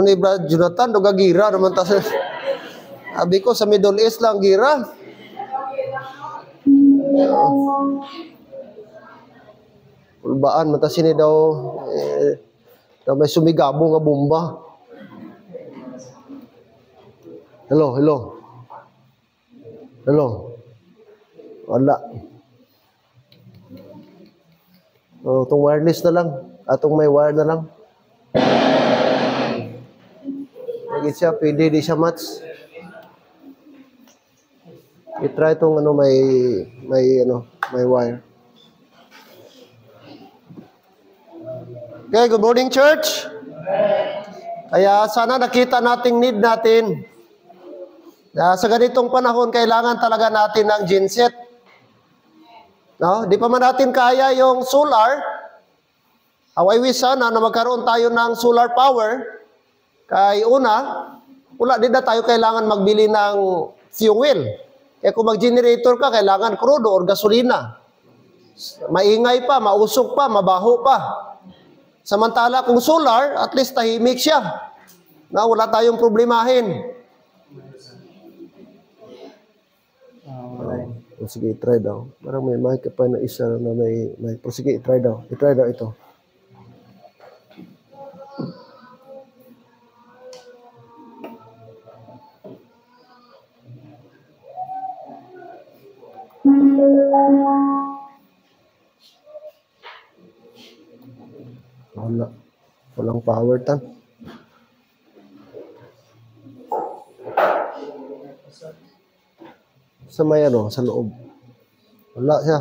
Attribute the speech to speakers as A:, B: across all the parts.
A: ni Brad Jonathan, duga gira naman ta. Sabi ko, sa Middle East lang gira. Ulbaan, mata sini daw, daw may sumigabo nga bomba. Hello, hello. Hello. Wala. Oh, itong wireless na lang. Atong may wire na lang. Lagi siya, pwede di siya match. I-try itong ano, may wire. Okay, good morning, church. Kaya sana nakita nating need natin. Sa ganitong panahon, kailangan talaga natin ng genset. No? Di pa man natin kaya yung solar. I wish sana na magkaroon tayo ng solar power. Kaya wala din na tayo kailangan magbili ng fuel. Kaya kung mag-generator ka, kailangan crudo or gasolina. Maingay pa, mausok pa, mabaho pa. Samantala kung solar, at least tahimik siya. Na wala tayong problemahin. Sige, try daw. Parang may mic pa na isa na may mic. Sige, try daw. I-try daw ito. Wala. Walang power tan. Sa may ano, sa loob. Wala siya.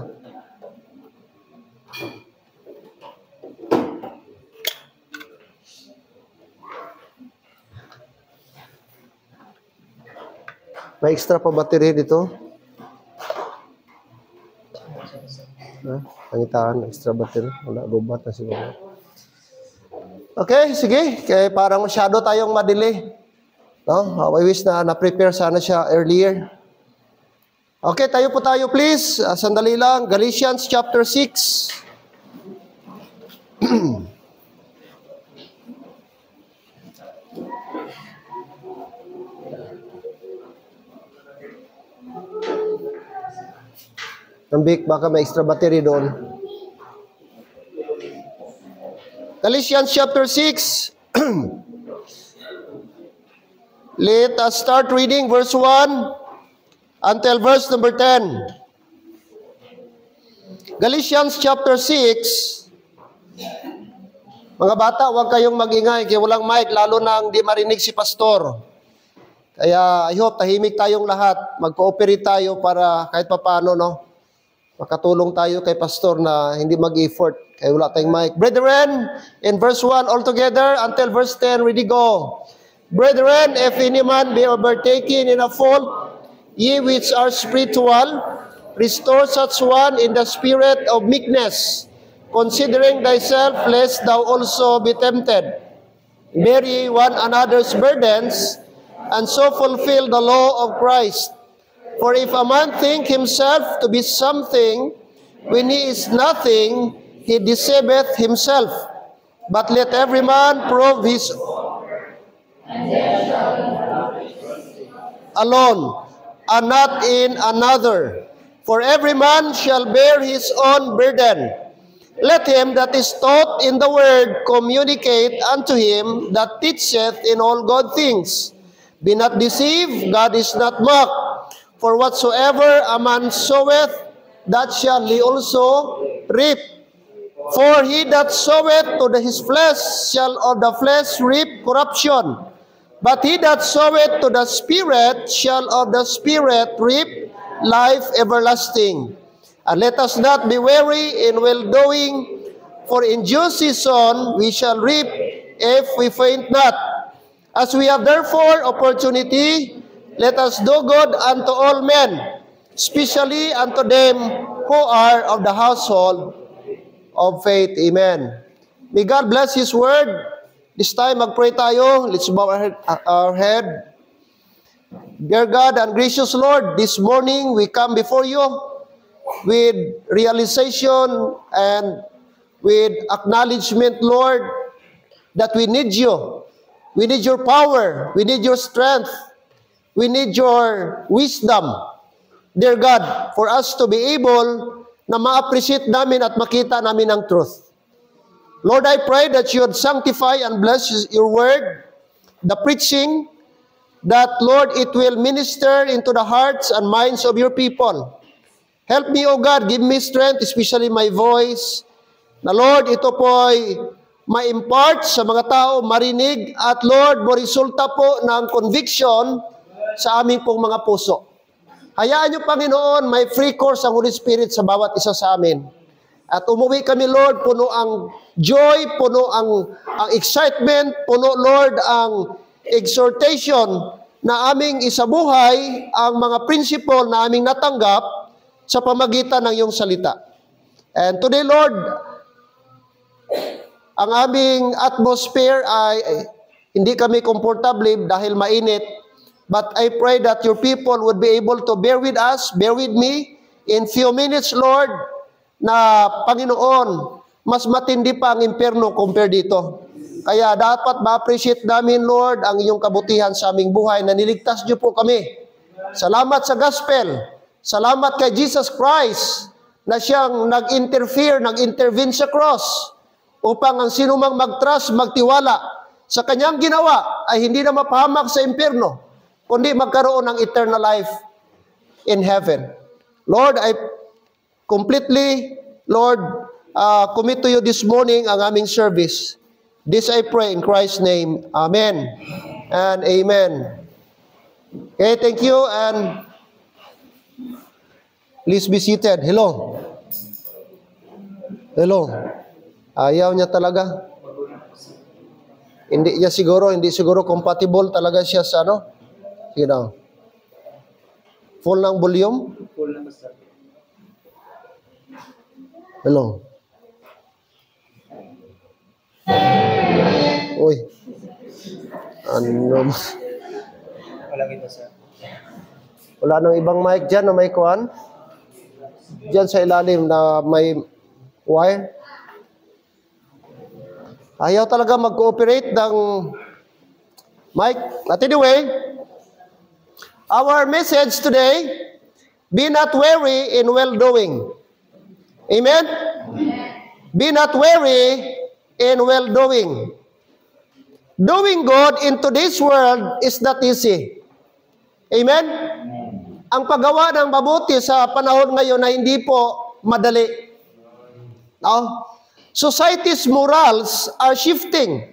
A: May extra pa battery dito. Pangitaan, extra battery. Wala, lubat na siguro. Okay, sige. Kaya parang masyado tayong madili. No? I wish na na-prepare sana siya earlier. Okay, tayo po tayo please. Sandali lang. Galatians chapter 6. Nambik, baka may extra battery doon. Galatians chapter 6. Let us start reading verse 1 until verse number 10. Galatians chapter 6. Mga bata, huwag kayong magingay kaya walang mic, lalo nang di marinig si pastor. Kaya I hope tahimik tayong lahat. Mag-cooperate tayo para kahit papaano, no? Makatulong tayo kay pastor na hindi mag-effort. Kaya wala tayong mic. Brethren, in verse 1 altogether until verse 10, ready go. Brethren, if any man be overtaken in a fault, ye which are spiritual, restore such one in the spirit of meekness, considering thyself, lest thou also be tempted. Bear ye one another's burdens, and so fulfill the law of Christ. For if a man think himself to be something, when he is nothing, he deceiveth himself. But let every man prove his alone, and not in another. For every man shall bear his own burden. Let him that is taught in the word communicate unto him that teacheth in all good things. Be not deceived, God is not mocked. For whatsoever a man soweth, that shall he also reap. For he that soweth to his flesh shall of the flesh reap corruption. But he that soweth to the Spirit shall of the Spirit reap life everlasting. And let us not be weary in well-doing, for in due season we shall reap if we faint not. As we have therefore opportunity, let us do good unto all men, especially unto them who are of the household of faith. Amen. May God bless His word. This time, mag-pray tayo. Let's bow our head. Dear God and gracious Lord, this morning we come before you with realization and with acknowledgement, Lord, that we need you. We need your power. We need your strength. We need your wisdom, dear God, for us to be able na ma-appreciate namin at makita namin ang truth. Lord, I pray that you would sanctify and bless your word, the preaching, that, Lord, it will minister into the hearts and minds of your people. Help me, O God, give me strength, especially my voice, na, Lord, ito po ay ma-impart sa mga tao, marinig, at, Lord, resulta po ng conviction sa aming pong mga puso. Hayaan niyo, Panginoon, may free course ang Holy Spirit sa bawat isa sa amin. At umuwi kami, Lord, puno ang joy, puno ang excitement, puno, Lord, ang exhortation na aming isabuhay ang mga principle na aming natanggap sa pamagitan ng iyong salita. And today, Lord, ang aming atmosphere ay hindi kami komportable dahil mainit. But I pray that your people would be able to bear with us, bear with me in few minutes, Lord, na Panginoon, mas matindi pa ang impyerno compare dito. Kaya dapat ma-appreciate namin, Lord, ang iyong kabutihan sa aming buhay na niligtas niyo po kami. Salamat sa gospel. Salamat kay Jesus Christ na siyang nag-intervene sa cross upang ang sinumang mag-trust, magtiwala sa kanyang ginawa ay hindi na mapahamak sa impyerno, kundi magkaroon ng eternal life in heaven. Lord, I completely, Lord, commit to you this morning ang aming service. This I pray in Christ's name. Amen and amen. Okay, thank you, and please be seated. Hello. Hello. Ayaw niya talaga. Hindi siguro compatible talaga siya sa ano? Sige na. Full ng volume? Full na, Pastor. Hello. Uy. Ano?
B: Wala kita, sir.
A: Wala nang ibang mic dyan na may kuhan? Dyan sa ilalim na may wire? Ayaw talaga mag-cooperate ng mic. But anyway, our message today, be not weary in well-doing. Amen? Be not weary in well-doing. Doing good in today's world is not easy. Amen? Ang paggawa ng mabuti sa panahon ngayon na hindi po madali. No? Society's morals are shifting.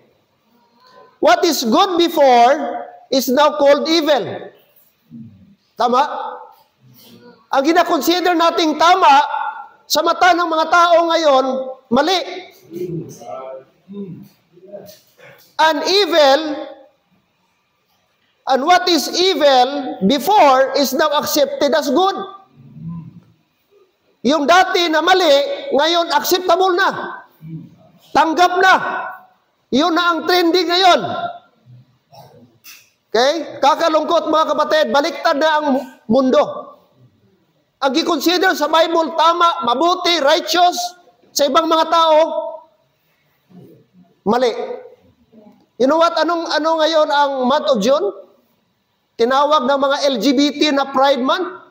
A: What is good before is now called evil. Tama? Ang gina-consider nating tama sa mata ng mga tao ngayon, mali. And evil, and what is evil before is now accepted as good. Yung dati na mali, ngayon acceptable na. Tanggap na. Yun na ang trending ngayon. Okay? Kakalungkot, mga kapatid, baliktad na ang mundo. Ang i-consider sa Bible tama, mabuti, righteous, sa ibang mga tao, mali. You know what? Ano ngayon ang month of June? Tinawag ng mga LGBT na Pride Month.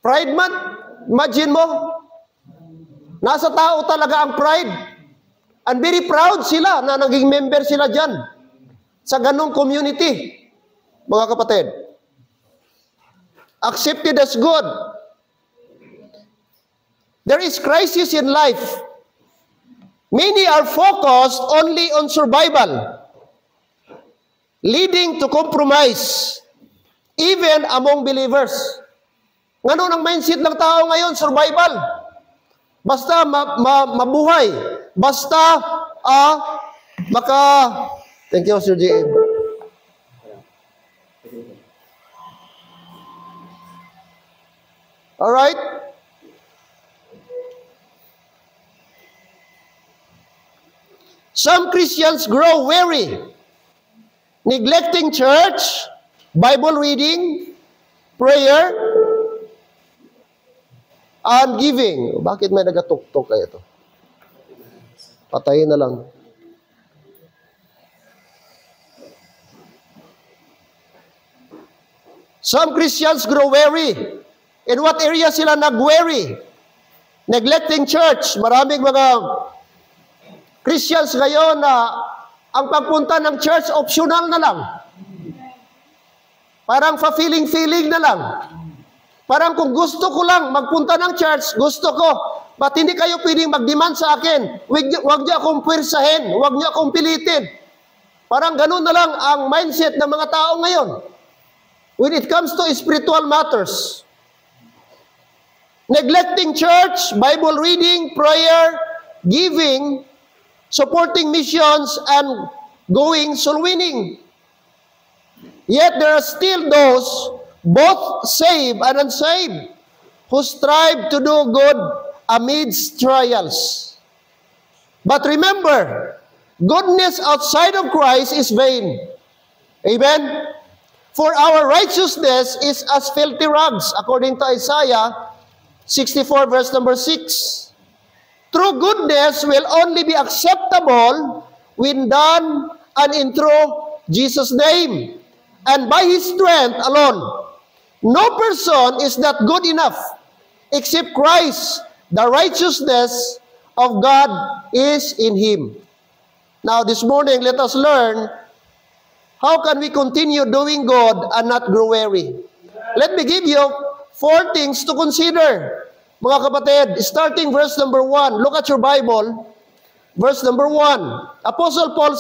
A: Pride Month. Imagine mo, nasa tao talaga ang pride. And very proud sila na naging member sila dyan sa ganong community, mga kapatid. Accepted as good. There is crisis in life. Many are focused only on survival, leading to compromise, even among believers. Ngayon ang mindset ng tao ngayon, survival. Basta mabuhay. Basta Thank you, Sir J.M. All right? Some Christians grow weary, neglecting church, Bible reading, prayer, and giving. Bakit may nagatuktok kayo ito? Patayin na lang. Some Christians grow weary. In what area sila nag-weary? Neglecting church. Maraming mga Christians ngayon na ang pagpunta ng church optional na lang. Parang fa-feeling na lang. Parang kung gusto ko lang magpunta ng church, gusto ko. But hindi kayo pwedeng mag-demand sa akin. Huwag niyo akong pwersahin. Huwag niyo akong pilitin. Parang ganun na lang ang mindset ng mga tao ngayon. When it comes to spiritual matters. Neglecting church, Bible reading, prayer, giving, supporting missions, and going soul winning. Yet there are still those, both saved and unsaved, who strive to do good amidst trials. But remember, goodness outside of Christ is vain. Amen? For our righteousness is as filthy rags, according to Isaiah 64 verse number 6. True goodness will only be acceptable when done and in true Jesus' name, and by His strength alone. No person is that good enough except Christ. The righteousness of God is in Him. Now this morning, let us learn how can we continue doing good and not grow weary. Let me give you 4 things to consider. Mga kapatid, starting verse number 1. Look at your Bible. Verse number 1. Apostle Paul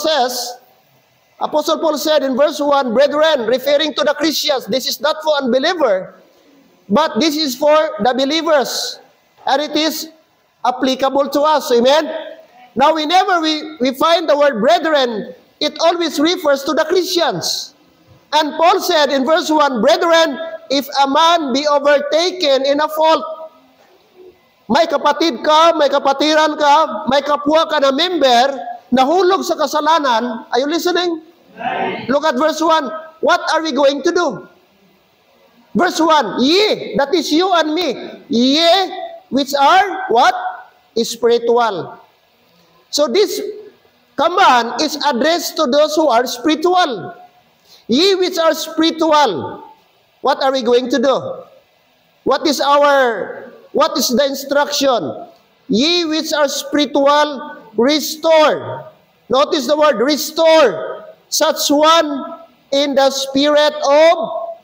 A: said in verse 1, brethren, referring to the Christians, this is not for unbeliever, but this is for the believers. And it is applicable to us. Amen? Now, whenever we find the word brethren, it always refers to the Christians. And Paul said in verse 1, brethren, if a man be overtaken in a fault, may kapatid ka, may kapatiran ka, may kapwa ka na member, nahulog sa kasalanan. Are you listening? Look at verse 1. What are we going to do? Verse 1, ye, that is you and me, ye which are what? Spiritual. So this command is addressed to those who are spiritual. Ye which are spiritual, what are we going to do? What is the instruction? Ye which are spiritual, restore. Notice the word restore. Such one in the spirit of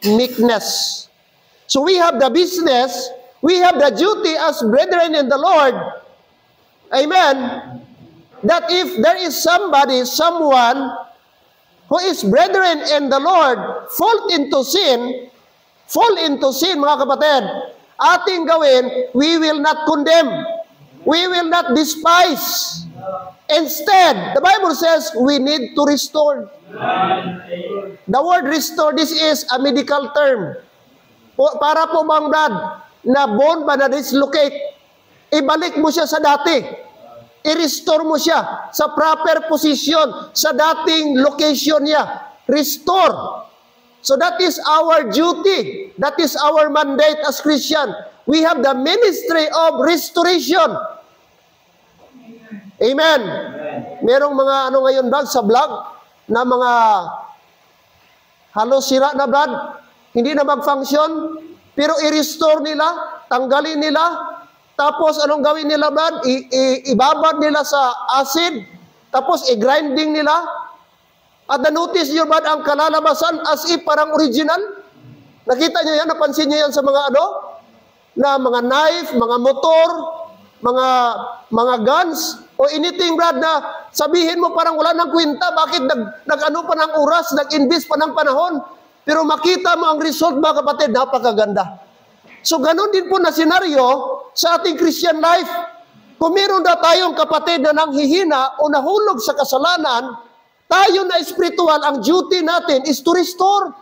A: meekness. So we have the business, we have the duty as brethren in the Lord. Amen. That if there is someone who is brethren in the Lord, fall into sin, mga kapatid, ating gawin, we will not condemn. We will not despise. Instead, the Bible says we need to restore. The word restore, this is a medical term. Para po bang na bone ba na dislocate, ibalik mo siya sa dati. I-restore mo siya sa proper position, sa dating location niya. Restore. So that is our duty. That is our mandate as Christian. We have the ministry of restoration. Amen. Merong mga ngayon brad sa vlog na mga halos sira na brad, hindi na mag-function, pero i-restore nila, tanggalin nila, tapos anong gawin nila brad? Ibabad nila sa acid, tapos i-grinding nila. At na-notice nyo ba ang kalalabasan as if parang original? Nakita nyo yan? Napansin nyo yan sa mga na mga knife, mga motor, mga guns, o anything brad na sabihin mo parang wala ng kwenta, bakit nag-ano pa ng oras, nag-invest pa ng panahon, pero makita mo ang result mga kapatid, napakaganda. So ganun din po na senaryo sa ating Christian life. Kung meron na tayong kapatid na nanghihina o nahulog sa kasalanan, tayo na spiritual, ang duty natin is to restore.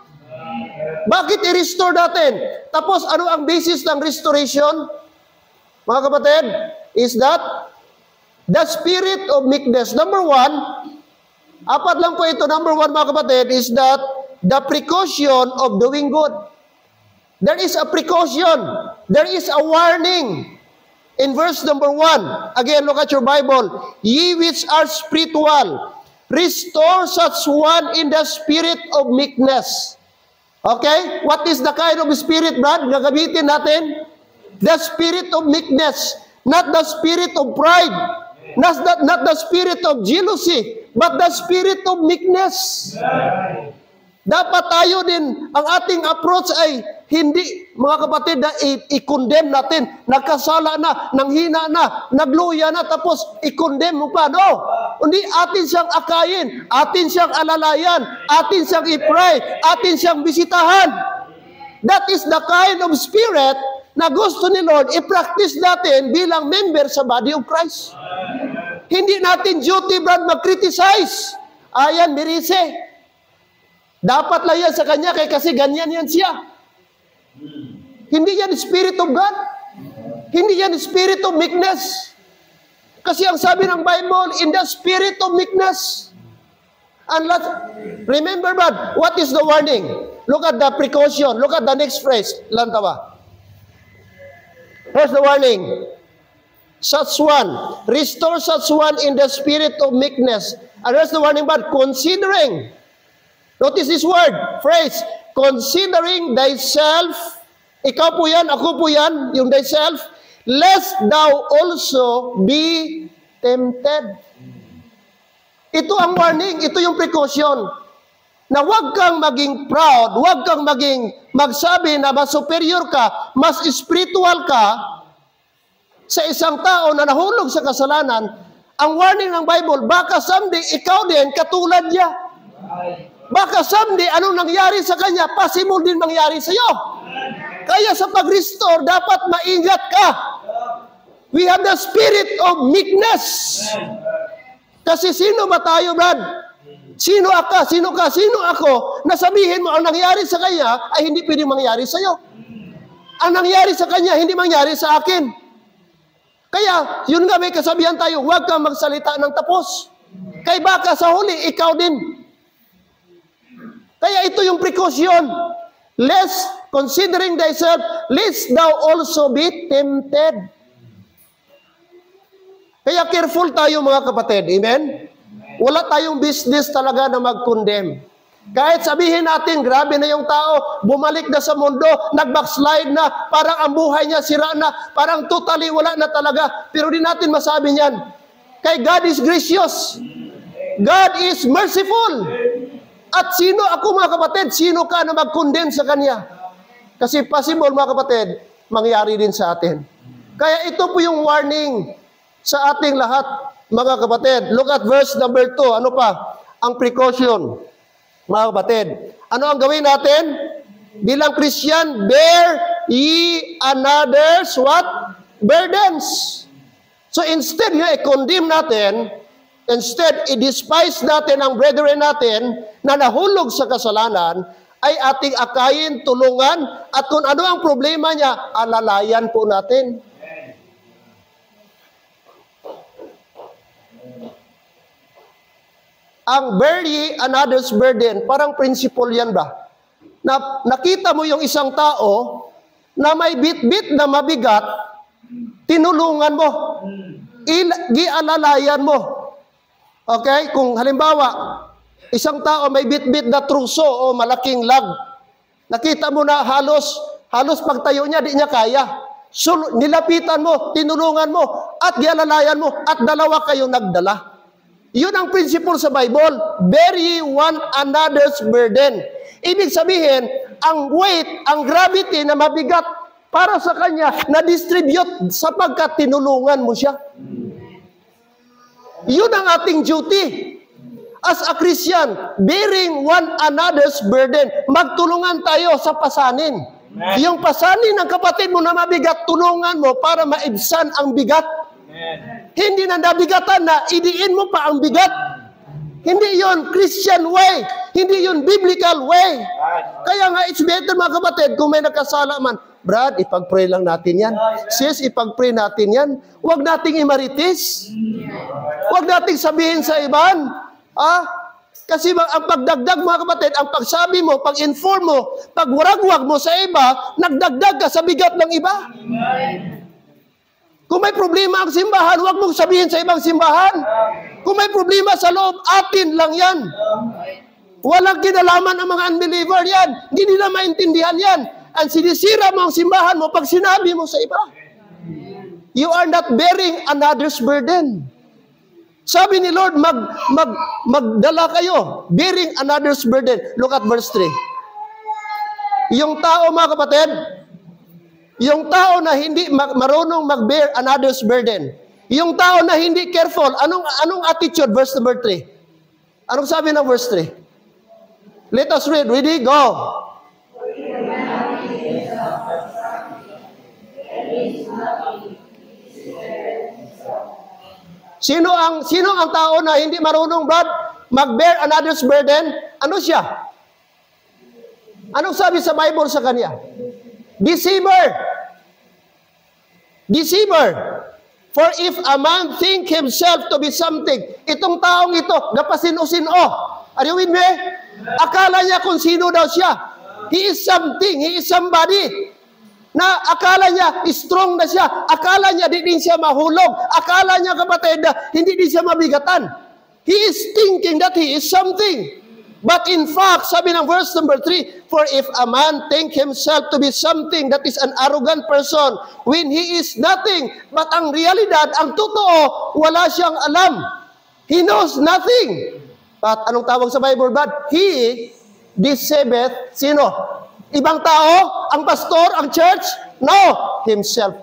A: Bakit i-restore natin? Tapos ano ang basis ng restoration? Mga kapatid, is that the spirit of meekness. Number 1, apat lang po ito. Number 1 mga kapatid, is that the precaution of doing good. There is a precaution. There is a warning. In verse number 1, again, look at your Bible. Ye which are spiritual, restore such one in the spirit of meekness. Okay? What is the kind of spirit, Brad, na gamitin natin? The spirit of meekness, not the spirit of pride, not the spirit of jealousy, but the spirit of meekness. Dapat tayo din, ang ating approach ay hindi, mga kapatid, na i-condemn natin. Nagkasala na, nanghina na, nagluya na, tapos i-condemn mo pa. No! Hindi, atin siyang akayin, atin siyang alalayan, atin siyang i-pray, atin siyang bisitahan. That is the kind of spirit na gusto ni Lord i-practice natin bilang member sa body of Christ. Hindi natin duty, Brad, mag-criticize. Ayan, Mirise. Dapat lang yan sa kanya kasi ganyan yan siya. Hindi yan spirit of God. Hindi yan spirit of meekness. Kasi ang sabi ng Bible, in the spirit of meekness. And remember, Brad, what is the warning? Look at the precaution. Look at the next phrase. Lantawa. Here's the warning. Such one. Restore such one in the spirit of meekness. And here's the warning, Brad. Considering. Notice this word, phrase, considering thyself, ikaw po yan, ako po yan, yung thyself, lest thou also be tempted. Ito ang warning, ito yung precaution, na huwag kang maging proud, huwag kang magsabi na mas superior ka, mas spiritual ka sa isang tao na nahulog sa kasalanan. Ang warning ng Bible, baka someday ikaw din katulad niya. Baka someday, anong nangyari sa kanya, possible din mangyari sa iyo. Kaya sa pag-restore, dapat maingat ka. We have the spirit of meekness. Kasi sino ba tayo, Brad? Sino ka? Sino ako? Nasabihin mo, ang nangyari sa kanya ay hindi pwedeng mangyari sa iyo. Ang nangyari sa kanya, hindi mangyari sa akin. Kaya, yun nga may kasabihan tayo, huwag kang magsalita ng tapos. Kaya baka sa huli, ikaw din. Kaya ito yung precaution. Lest, considering thyself, lest thou also be tempted. Kaya careful tayo mga kapatid. Amen? Wala tayong business talaga na mag-condemn. Kahit sabihin natin, grabe na yung tao, bumalik na sa mundo, nag-backslide na, parang ang buhay niya sira na, parang totally wala na talaga. Pero di natin masabi niyan. Kay God is gracious. God is merciful. At sino ako mga kapatid? Sino ka na mag-condemn sa Kanya? Kasi possible mga kapatid, mangyari din sa atin. Kaya ito po yung warning sa ating lahat mga kapatid. Look at verse number 2. Ano pa? Ang precaution. Mga kapatid, ano ang gawin natin? Bilang Christian, bear ye another's what? Burdens. So instead nga i-condemn natin, instead, i-despise natin ang brethren natin na nahulog sa kasalanan, ay ating akayin, tulungan, at kung ano ang problema niya, alalayan po natin. Ang bear ye another's burden, parang principle yan ba? Nakita mo yung isang tao na may bit-bit na mabigat, tinulungan mo, gialalayan mo. Okay? Kung halimbawa, isang tao may bit-bit na truso o malaking lag. Nakita mo na halos pagtayo niya, di niya kaya. So, nilapitan mo, tinulungan mo, at gialalayan mo, at dalawa kayo nagdala. Yun ang principle sa Bible. Bear ye one another's burden. Ibig sabihin, ang weight, ang gravity na mabigat para sa kanya, na-distribute sapagkat tinulungan mo siya. Yun ang ating duty. As a Christian, bearing one another's burden. Magtulungan tayo sa pasanin. Amen. Yung pasanin ng kapatid mo na mabigat, tulungan mo para maibsan ang bigat. Amen. Hindi na nabigatan na idiin mo pa ang bigat. Hindi yon Christian way. Hindi yon biblical way. Kaya nga, it's better mga kapatid, kung may nakasala man, Brad, ipag-pray lang natin yan. Sis, ipag-pray natin yan. Huwag nating imaritis. Huwag nating sabihin sa iban. Kasi ang pagdagdag mga kapatid, ang pagsabi mo, pag-inform mo, pagwaragwag mo sa iba, nagdagdag ka sa bigat ng iba. Kung may problema ang simbahan, huwag mong sabihin sa ibang simbahan. Kung may problema sa loob, atin lang yan. Walang kinalaman ang mga unbeliever yan. Hindi nila maintindihan yan. Ang sinisira mo ang simbahan mo pag sinabi mo sa iba. You are not bearing another's burden. Sabi ni Lord, magdala kayo, bearing another's burden. Look at verse 3. Yung tao, mga kapatid, yung tao na hindi marunong mag-bear another's burden, yung tao na hindi careful, anong attitude? Verse number 3. Anong sabi ng verse 3? Let us read. Ready? Go. Sino ang tao na hindi marunong, Brad, mag-bear another's burden? Ano siya? Anong sabi sa Bible sa kanya? Deceiver. Deceiver. For if a man think himself to be something, itong taong ito, napasino-sino. Are you with me? Akala niya kung sino daw siya. He is something. He is somebody. Na akala niya strong na siya. Akala niya di din siya mahulog. Akala niya, kapatid, hindi din siya mabigatan. He is thinking that he is something. But in fact, sabi ng verse number 3, for if a man think himself to be something, that is an arrogant person, when he is nothing. But ang realidad, ang totoo, wala siyang alam. He knows nothing. But anong tawag sa Bible, Brad? He deceiveth, sino? Ibang tao? Ang pastor? Ang church? No, himself.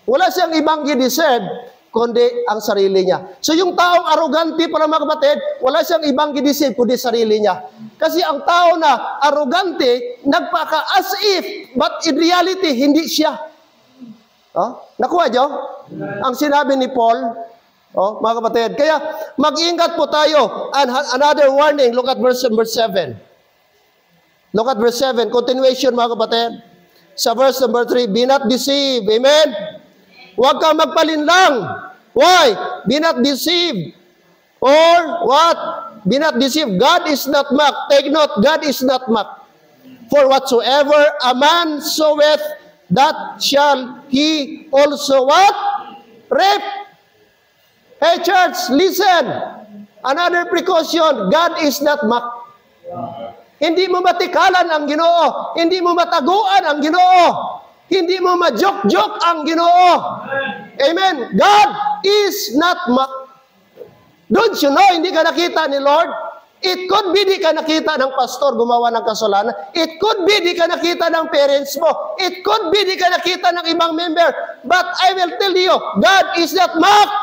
A: Wala siyang ibang i-deceive, kundi ang sarili niya. So yung taong arrogante, para mga kapatid, wala siyang ibang i-deceive, kundi sarili niya. Kasi ang tao na arrogante, nagpaka as if, but in reality, hindi siya. Oh? Nakuha niyo? Ang sinabi ni Paul, oh, mga kapatid. Kaya mag-ingat po tayo. And another warning, look at verse number 7. Look at verse 7. Continuation, mga kapatid. Sa verse number 3, be not deceived. Amen? Huwag kang magpalinlang. Why? Be not deceived. Or what? Be not deceived. God is not mocked. Take note, God is not mocked. For whatsoever a man soweth, that shall he also what? Reap. Hey church, listen. Another precaution, God is not mocked. Hindi mo matikalan ang Ginoo. Hindi mo mataguan ang Ginoo. Hindi mo ma-joke-joke ang Ginoo. Amen. God is not mocked. Don't you know, hindi ka nakita ni Lord? It could be di ka nakita ng pastor gumawa ng kasalanan. It could be di ka nakita ng parents mo. It could be di ka nakita ng ibang member. But I will tell you, God is not mocked.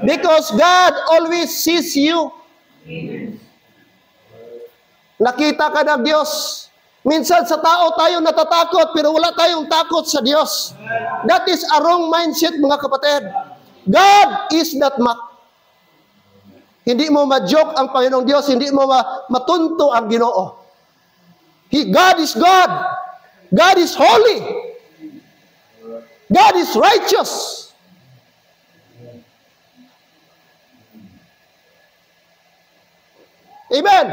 A: Because God always sees you. Nakita ka ng Diyos. Minsan sa tao tayo natatakot, pero wala tayong takot sa Diyos. That is a wrong mindset, mga kapatid. God is not mocked. Hindi mo ma-joke ang Panginoong Diyos, hindi mo matunto ang Ginoo. God is God. God is holy. God is righteous. Amen.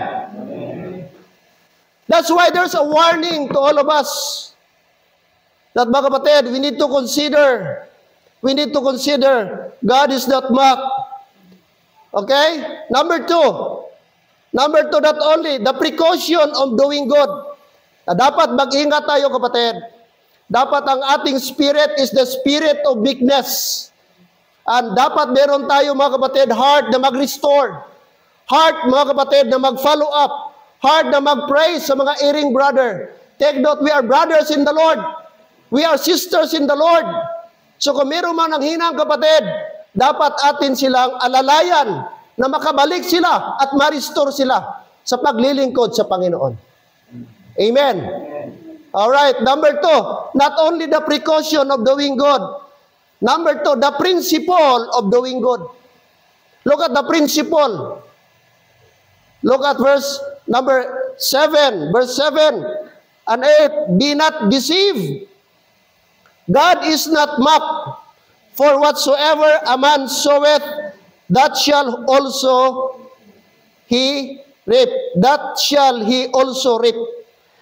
A: That's why there's a warning to all of us that, mga kapatid, we need to consider God is not mocked. Okay? Number two, not only the precaution of doing good. Na dapat mag-ingat tayo, kapatid. Dapat ang ating spirit is the spirit of meekness. And dapat meron tayo, mga kapatid, heart na mag-restore. Heart, mga kapatid, na mag-follow up. Heart na mag-pray sa mga erring brother. Take note, we are brothers in the Lord. We are sisters in the Lord. So kung meron man ang hinang, kapatid, dapat atin silang alalayan na makabalik sila at ma-restore sila sa paglilingkod sa Panginoon. Amen. Alright, number two, not only the precaution of doing good. Number two, the principle of doing good. Look at the principle. Look at verse number 7. Verse 7 and 8. Be not deceived. God is not mocked. For whatsoever a man soweth, that shall also he reap. That shall he also reap.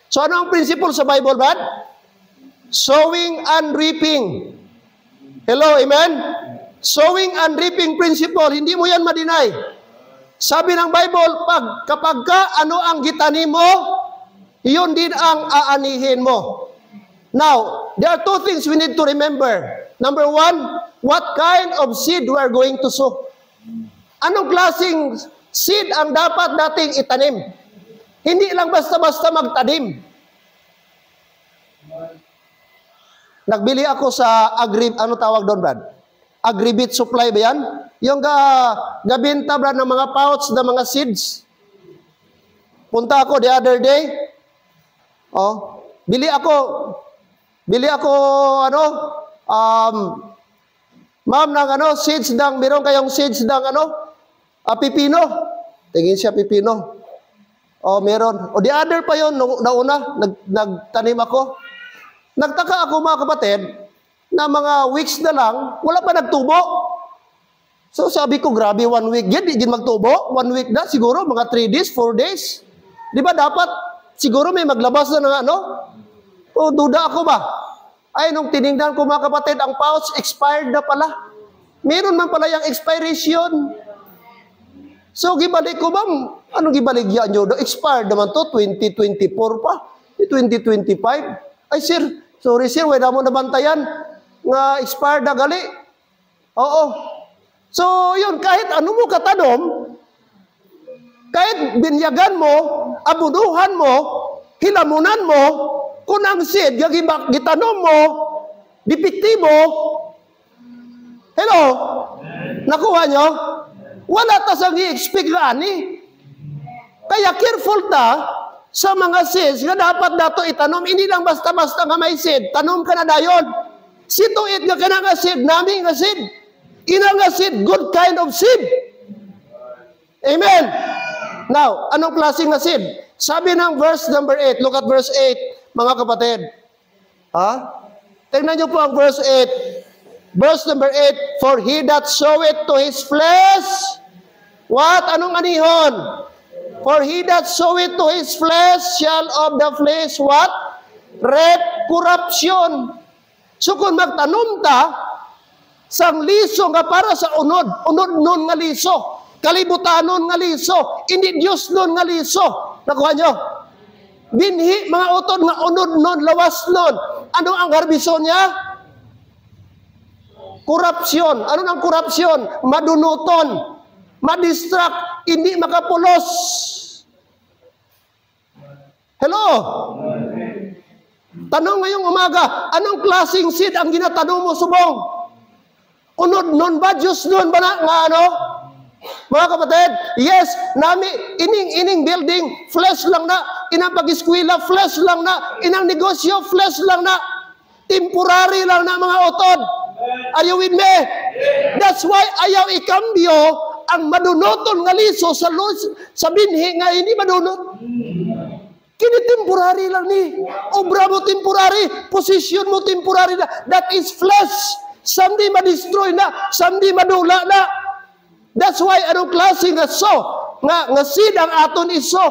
A: So ano ang principle sa Bible, Brad? Sowing and reaping. Hello, amen? Sowing and reaping principle. Hindi mo yan ma-deny. Sabi ng Bible, kapag ano ang gitanim mo, yun din ang aanihin mo. Now, there are two things we need to remember. Number one, what kind of seed we are going to sow? Anong klaseng seed ang dapat nating itanim? Hindi lang basta-basta magtanim. Nagbili ako sa ano tawag doon, Brad? Agribit supply ba yan? Yung gabinta, Brad, ng mga pouch, ng mga seeds. Punta ako the other day. Bili ako, ma'am, ng seeds ng, meron kayong seeds ng, pipino. Tingin siya, pipino. Meron. The other pa yun, nauna, nagtanim ako. Nagtaka ako, mga kapatid, na mga weeks na lang, wala pa nagtubo. So sabi ko, grabe, 1 week. Yan, di magtubo. 1 week na, siguro, mga 3 days, 4 days. Di ba dapat, siguro may maglabas na ng duda ako ba? Ay, nung tinignan ko, mga kapatid, ang pouch expired na pala. Meron man pala yung expiration. So, gibalik ko bang, anong gibaligyan nyo? Expired naman to, 2024 pa. 2025. Ay, sir, sorry sir, wala mo nabantayan. Nga expired na gali. Oo. So, yun, kahit ano mo katanom, kahit binyagan mo, abunuhan mo, hilamunan mo, kung ang seed, gitanom mo, dipiktibo, hello? Nakuha nyo? Wala ta sang i-expect nga ani. Kaya careful ta sa mga seeds nga dapat dato itanom. Hindi lang basta-basta nga may seed. Tanom ka na dayon. Situit nga ka na nga seed, nami nga seed. Ina nga seed, good kind of seed. Amen. Now, anong klase nga seed? Sabi ng verse number 8, look at verse 8, mga kapatid. Tingnan nyo po ang verse 8. Verse number 8, for he that soweth to his flesh, what? Anong anihon? For he that soweth to his flesh shall of the flesh, what? Reap corruption. So kung magtanom ta, sang liso nga para sa unod nun nga liso, kalibutanon nga liso, hindi Diyos nun nga liso. Nakuha nyo? Binhi, mga utod nga unod nun, lawas nun. Ano ang harbison niya? Korupsyon. Ano ng korupsyon? Madunuton. Madistract. Hindi makapulos. Hello? Tanong ngayong umaga, anong klaseng seed ang ginatanong mo, subong? Unod nun ba? Diyos nun ba na? Nga ano? Mga kapatid, yes, nami, ining building, flesh lang na. Inang pag-eskwela, flesh lang na. Inang negosyo, flesh lang na. Temporary lang na, mga utod. Are you with me? That's why ayaw ikambyo ang madunoton nga liso sa binhi nga hindi madunot. Kini temporary lang ni. Obra mo temporary, position mo temporary na. That is flesh. Someday ma-destroy na, someday madula na. That's why anong klase nga nga seed ang aton iso.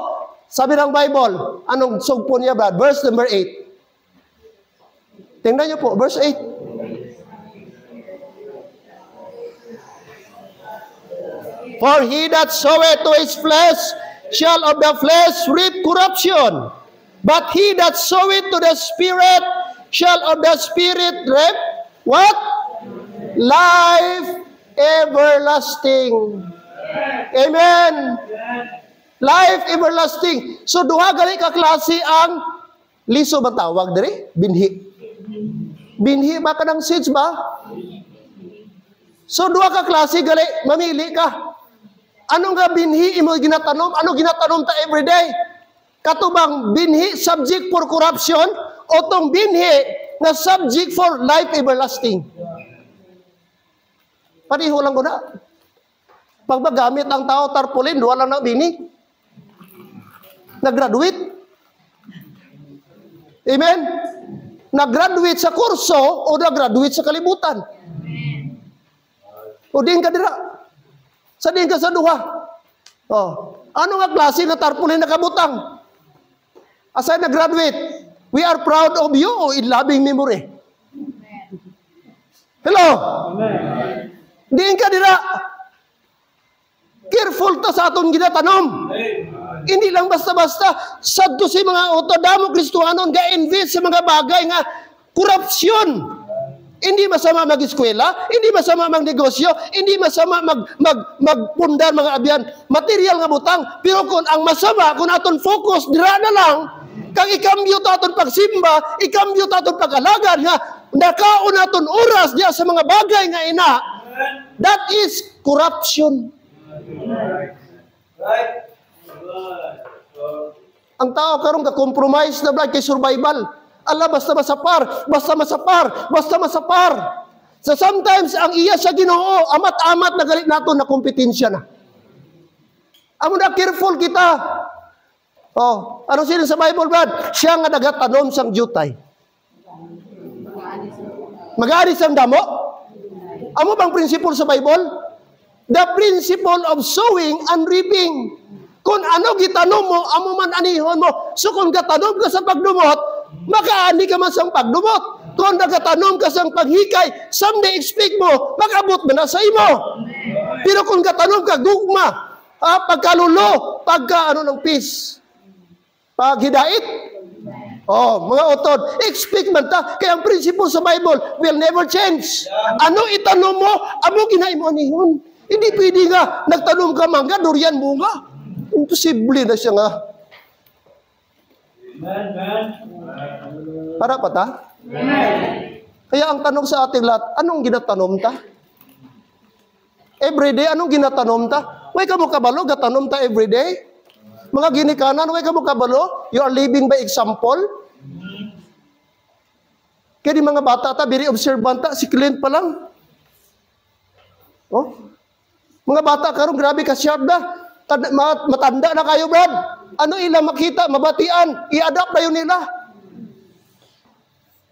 A: Sabi ng Bible, anong sugpo niya, Brad? Verse number 8. Tingnan niyo po, verse 8. For he that soweth to his flesh shall of the flesh reap corruption. But he that soweth to the Spirit shall of the Spirit reap what? Life everlasting. Amen. Life everlasting. So duha gali ka klase ang liso ba tawag diri? Binhi. Binhi ba ka ng seeds ba? So duha ka klase gali, mamili ka. Ano nga binhi imo ginatanom? Ano ginatanom ta everyday? Katubang binhi subject for corruption o tong binhi na subject for life everlasting. Pariho lang ko na. Pag magamit ang tao tarpaulin, wala na bini. Nag-graduate. Amen? Nag-graduate sa kurso o nag-graduate sa kalibutan. O din ka dira. Sa din ka sa duha. Ano nga klase na tarpaulin na kabutang? Asay nag-graduate, we are proud of you o in loving memory. Hello? Amen. Diin ka dira. Careful ta sa aton ginatanom. Hindi lang basta-basta sadto si mga otodamo Kristohanon ga-invest sa mga bagay nga korupsyon. Hindi masama mag-eskwela, hindi masama mag-negosyo, hindi masama magpundar mga abyan, material nga butang. Pero kung ang masama, kung aton focus, dira na lang, kang ikambyo ta aton pagsimba, ikambyo ta aton pag-alagad nga, nakaon aton oras diya sa mga bagay nga ina, that is corruption. Ang tao karon ka compromise na brad kay survival. Allah, basta masapar, basta masapar, basta masapar. So sometimes, ang iya sa Ginoo, amat-amat na galit nato na kompetensya na. Amo na careful kita. Oh, ano sila sa Bible, Brad? Siya nga nagatanom sang jutay. Mag-aani sang damo? Amo bang principle sa Bible? The principle of sowing and reaping. Kung ano gitanom mo, amo man anihon mo. So kung gatanom ka sa pagdumot, makaani ka man sang pagdumot. Kung nagatanom ka sang paghikay, someday expect mo, mag-abot mo na sa imo. Pero kung gatanom ka, gugma, pagkalulo, ng peace, paghidait, mga utod, expect man ta. Kaya ang prinsipyo sa Bible will never change. Ano itanom mo, amo ginaimo anihon. Hindi pwede nga, nagtanom ka mangga, durian bunga. Imposible na siya nga. Para pa ta? Kaya ang tanong sa ating lahat, anong ginatanom ta? Everyday, anong ginatanom ta? Way ka mo kabalo, gatanom ta everyday? Mga ginikanan, way ka mo kabalo? You are living by example? Kaya di mga bata ta, very observant ta, si Clint pa lang. Oh? Mga bata karon grabe ka sharp na. Matanda na kayo, Brad. Ano ilang makita, mabatian, i-adapt na yun nila.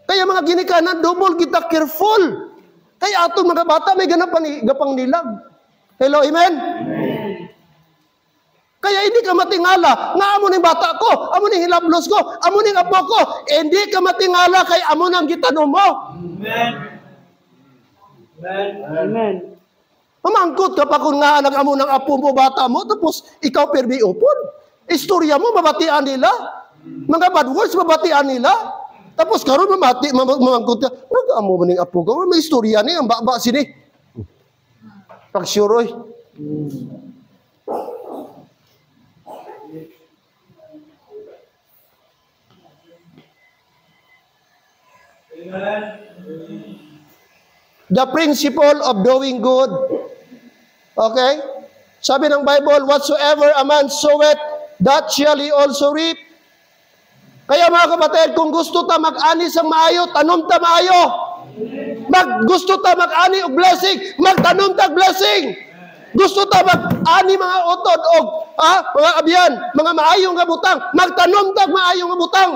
A: Kaya mga ginikanan, double kita careful. Kaya ato mga bata, may gapang nilag. Hello, amen? Kaya hindi ka matingala, nga amo ning bata ko, amo ning hilablos ko, amo ning apo ko, hindi ka matingala kay amo nang gitanom mo. Amen. Amen. Mamangkot ka pa kung nga nag-amo ng apo mo, bata mo, tapos ikaw perbi upon. Istorya mo, mabatian nila. Mga bad words, mabatian nila. Tapos karon mamangkot ka, nag-amo mo ng apo ko, may istorya niya, ang baba sini. Pagsyuroy. The principle of doing good. Okay? Sabi ng Bible, whatsoever a man soweth, that shall he also reap. Kaya mga kapatid, kung gusto ta mag-ani sa maayo, tanom ta maayo. Gusto ta mag-ani og blessing, magtanom ta blessing. Gusto ta mag-ani mga utod og mga abyan, mga maayong nga butang, magtanom ta maayong nga butang.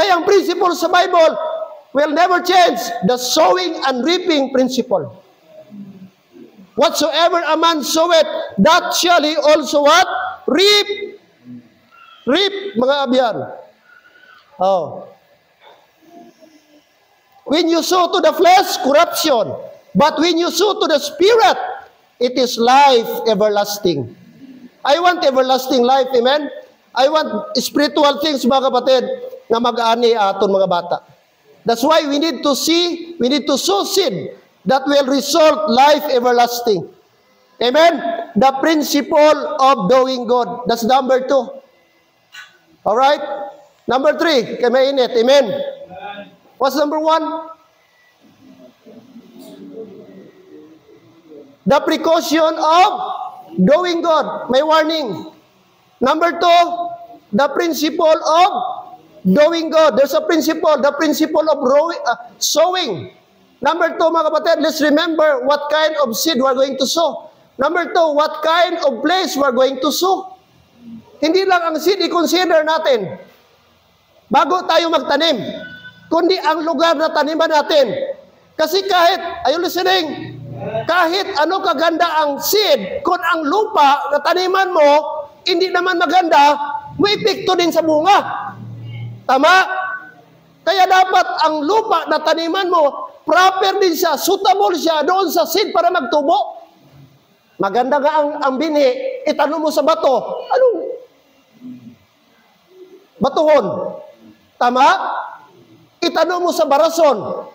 A: Kaya ang principle sa Bible will never change, the sowing and reaping principle. Whatsoever a man soweth, that shall he also what? Reap. Reap, mga abyan. Oh. When you sow to the flesh, corruption. But when you sow to the Spirit, it is life everlasting. I want everlasting life, amen? I want spiritual things, mga kapatid, na mag-ani aton mga bata. That's why we need to sow seed that will result life everlasting. Amen? The principle of doing good. That's number 2. Alright? Number 3, kay mainit. Amen? What's number 1? The precaution of doing good. May warning. Number 2, the principle of doing good. There's a principle, the principle of sowing. Number 2, mga kapatid, let's remember what kind of seed we're going to sow. Number 2, what kind of place we're going to sow. Hindi lang ang seed i-consider natin bago tayo magtanim, kundi ang lugar na taniman natin. Kasi kahit, are you listening? Kahit ano kaganda ang seed, kung ang lupa na taniman mo, hindi naman maganda, may epekto din sa bunga. Tama? Kaya dapat ang lupa na taniman mo, proper din siya, suitable siya doon sa seed para magtubo. Maganda nga ang binhi, itanong mo sa bato. Anong batuhon? Tama? Itanong mo sa barason.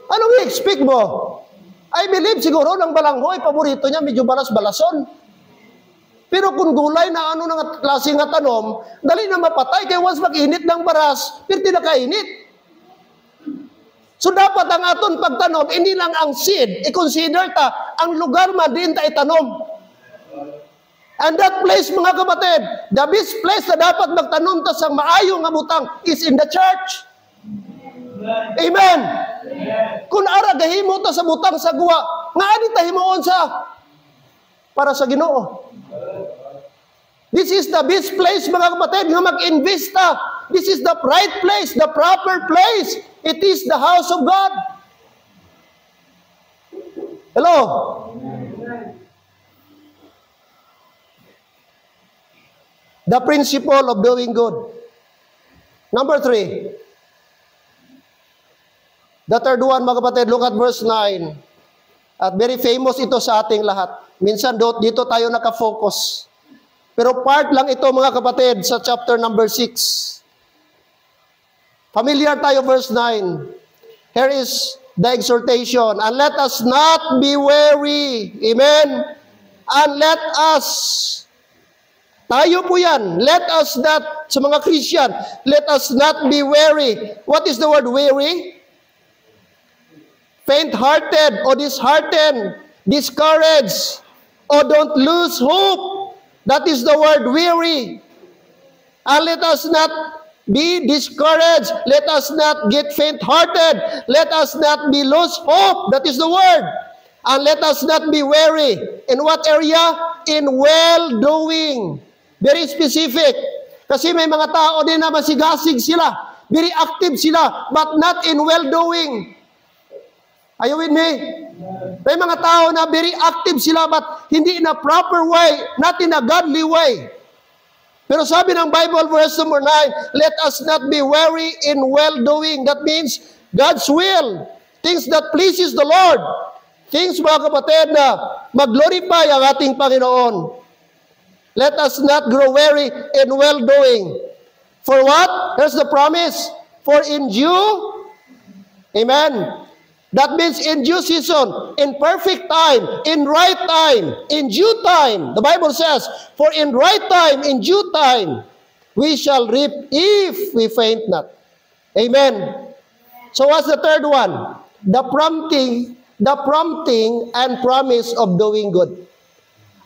A: Anong i-expect mo? I believe siguro ng balanghoy, paborito niya, medyo balas-balason. Pero kung gulay na ano ng klase nga tanom, dali na mapatay. Kaya once mag-init ng baras, pero tinakainit. So dapat ang aton pagtanom, hindi lang ang seed, i-consider ta, ang lugar man din ta itanom. And that place, mga kapatid, the best place na dapat magtanom ta sa maayong nga butang is in the church. Amen. Kung ara gahimo ta sa butang sa guwa, nga ani ta himuon sa para sa Ginoo. This is the best place, mga kapatid, nga mag-invest ta. This is the right place, the proper place. It is the house of God. Hello? The principle of doing good. Number 3. The third one, mga kapatid, look at verse 9. At very famous ito sa ating lahat. Minsan dito tayo nakafocus. Pero part lang ito, mga kapatid, sa chapter number 6. Familiar tayo, verse 9. Here is the exhortation. And let us not be weary. Amen? And let us, tayo po yan, let us not, sa mga Christian, let us not be weary. What is the word weary? Faint-hearted or disheartened, discouraged, or don't lose hope. That is the word weary. And let us not be discouraged. Let us not get faint-hearted. Let us not be lose hope. That is the word. And let us not be weary. In what area? In well-doing. Very specific. Kasi may mga tao din na masigasig sila. Very active sila, but not in well-doing. Are you with me? May mga tao na very active sila but hindi in a proper way, not in a godly way. Pero sabi ng Bible, verse number 9, let us not be weary in well-doing. That means God's will, things that pleases the Lord, things, mga kapatid, na mag-glorify ang ating Panginoon. Let us not grow weary in well-doing. For what? Here's the promise. For in due, amen, that means in due season, in perfect time, in right time, in due time. The Bible says, for in right time, in due time, we shall reap if we faint not. Amen. So what's the third one? The prompting and promise of doing good.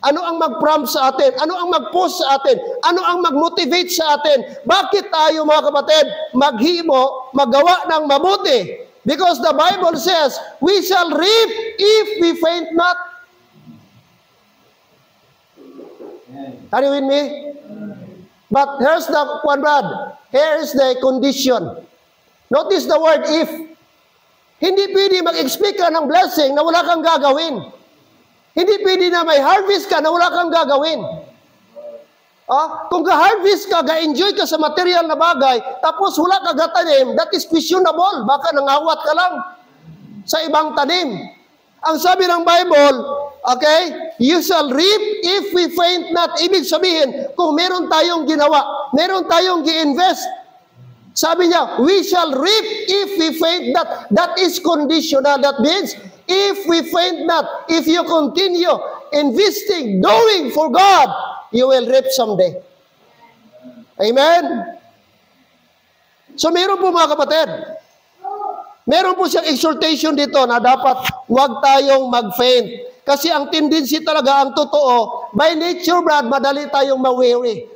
A: Ano ang mag-prompt sa atin? Ano ang mag-push sa atin? Ano ang mag-motivate sa atin? Bakit tayo, mga kapatid, maghimo, magawa ng mabuti? Because the Bible says, we shall reap if we faint not. Are you with me? But here's the one, Brad. Here is the condition. Notice the word if. Hindi pwede mag-expect ka ng blessing na wala kang gagawin. Hindi pwede na may harvest ka na wala kang gagawin. Kung ka-harvest ka, ga-enjoy ka sa material na bagay, tapos wala ka gatanim, that is questionable. Baka nangawat ka lang sa ibang tanim. Ang sabi ng Bible, okay, you shall reap if we faint not. Ibig sabihin, kung meron tayong ginawa, meron tayong gi-invest, sabi niya, we shall reap if we faint not. That is conditional. That means, if we faint not, if you continue investing, doing for God, you will reap someday. Amen? So meron po, mga kapatid, meron po siyang exhortation dito na dapat huwag tayong mag-faint. Kasi ang tendency talaga, ang totoo, by nature, Brad, madali tayong ma-weary.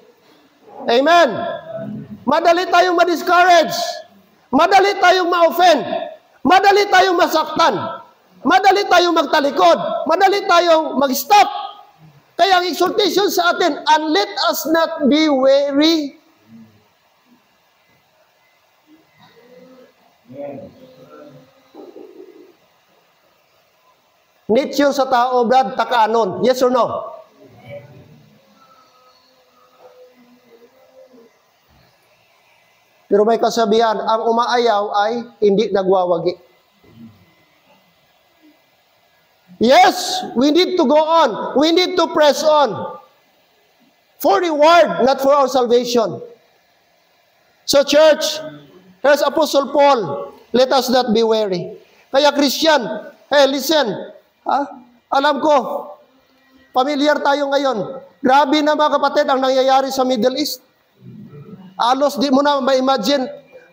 A: Amen? Madali tayong ma-discourage. Madali tayong ma-offend. Madali tayong masaktan. Madali tayong magtalikod. Madali tayong mag-stop. Kaya ang exhortation sa atin, and let us not be weary. Nature sa tao, Brad, takaanon. Yes or no? Pero may kasabihan, ang umaayaw ay hindi nagwawagi. Yes, We need to go on. We need to press on. For reward, not for our salvation. So church, here's Apostle Paul. Let us not be weary. Kaya Christian, hey, listen. Alam ko, familiar tayo ngayon. Grabe na mga kapatid ang nangyayari sa Middle East. Alos di mo na ma-imagine.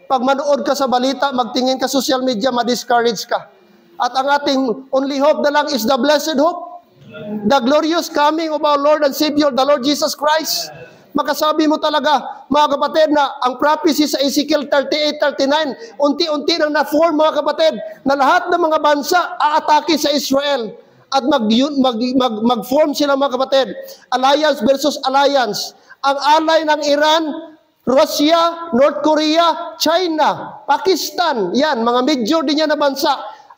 A: Pag manood ka sa balita, magtingin ka social media, ma-discourage ka. At ang ating only hope na lang is the blessed hope. The glorious coming of our Lord and Savior, the Lord Jesus Christ. Makasabi mo talaga, mga kapatid, na ang prophecy sa Ezekiel 38-39, unti-unti nang na-form, mga kapatid, na lahat ng mga bansa aatake sa Israel. At mag-form sila, mga kapatid. Alliance versus alliance. Ang alay ng Iran, Russia, North Korea, China, Pakistan, yan, mga major din yan na bansa.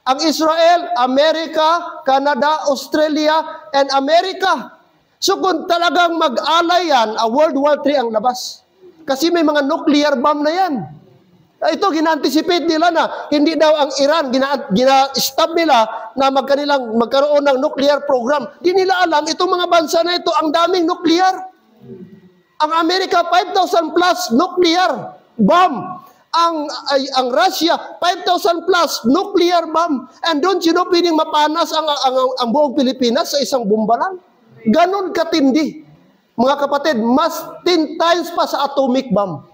A: Ang Israel, Amerika, Canada, Australia, and America. So kung talagang mag-alay yan, World War III ang labas. Kasi may mga nuclear bomb na yan. Ito, gina-anticipate nila na hindi daw ang Iran, gina-stop nila na magkaroon ng nuclear program. Di nila alam, itong mga bansa na ito, ang daming nuclear. Ang Amerika, 5,000 plus nuclear bomb. Ang Russia, 5,000 plus nuclear bomb. And don't you know, pwedeng mapanas ang buong Pilipinas sa isang bomba lang. Ganon katindi. Mga kapatid, mas 10 times pa sa atomic bomb.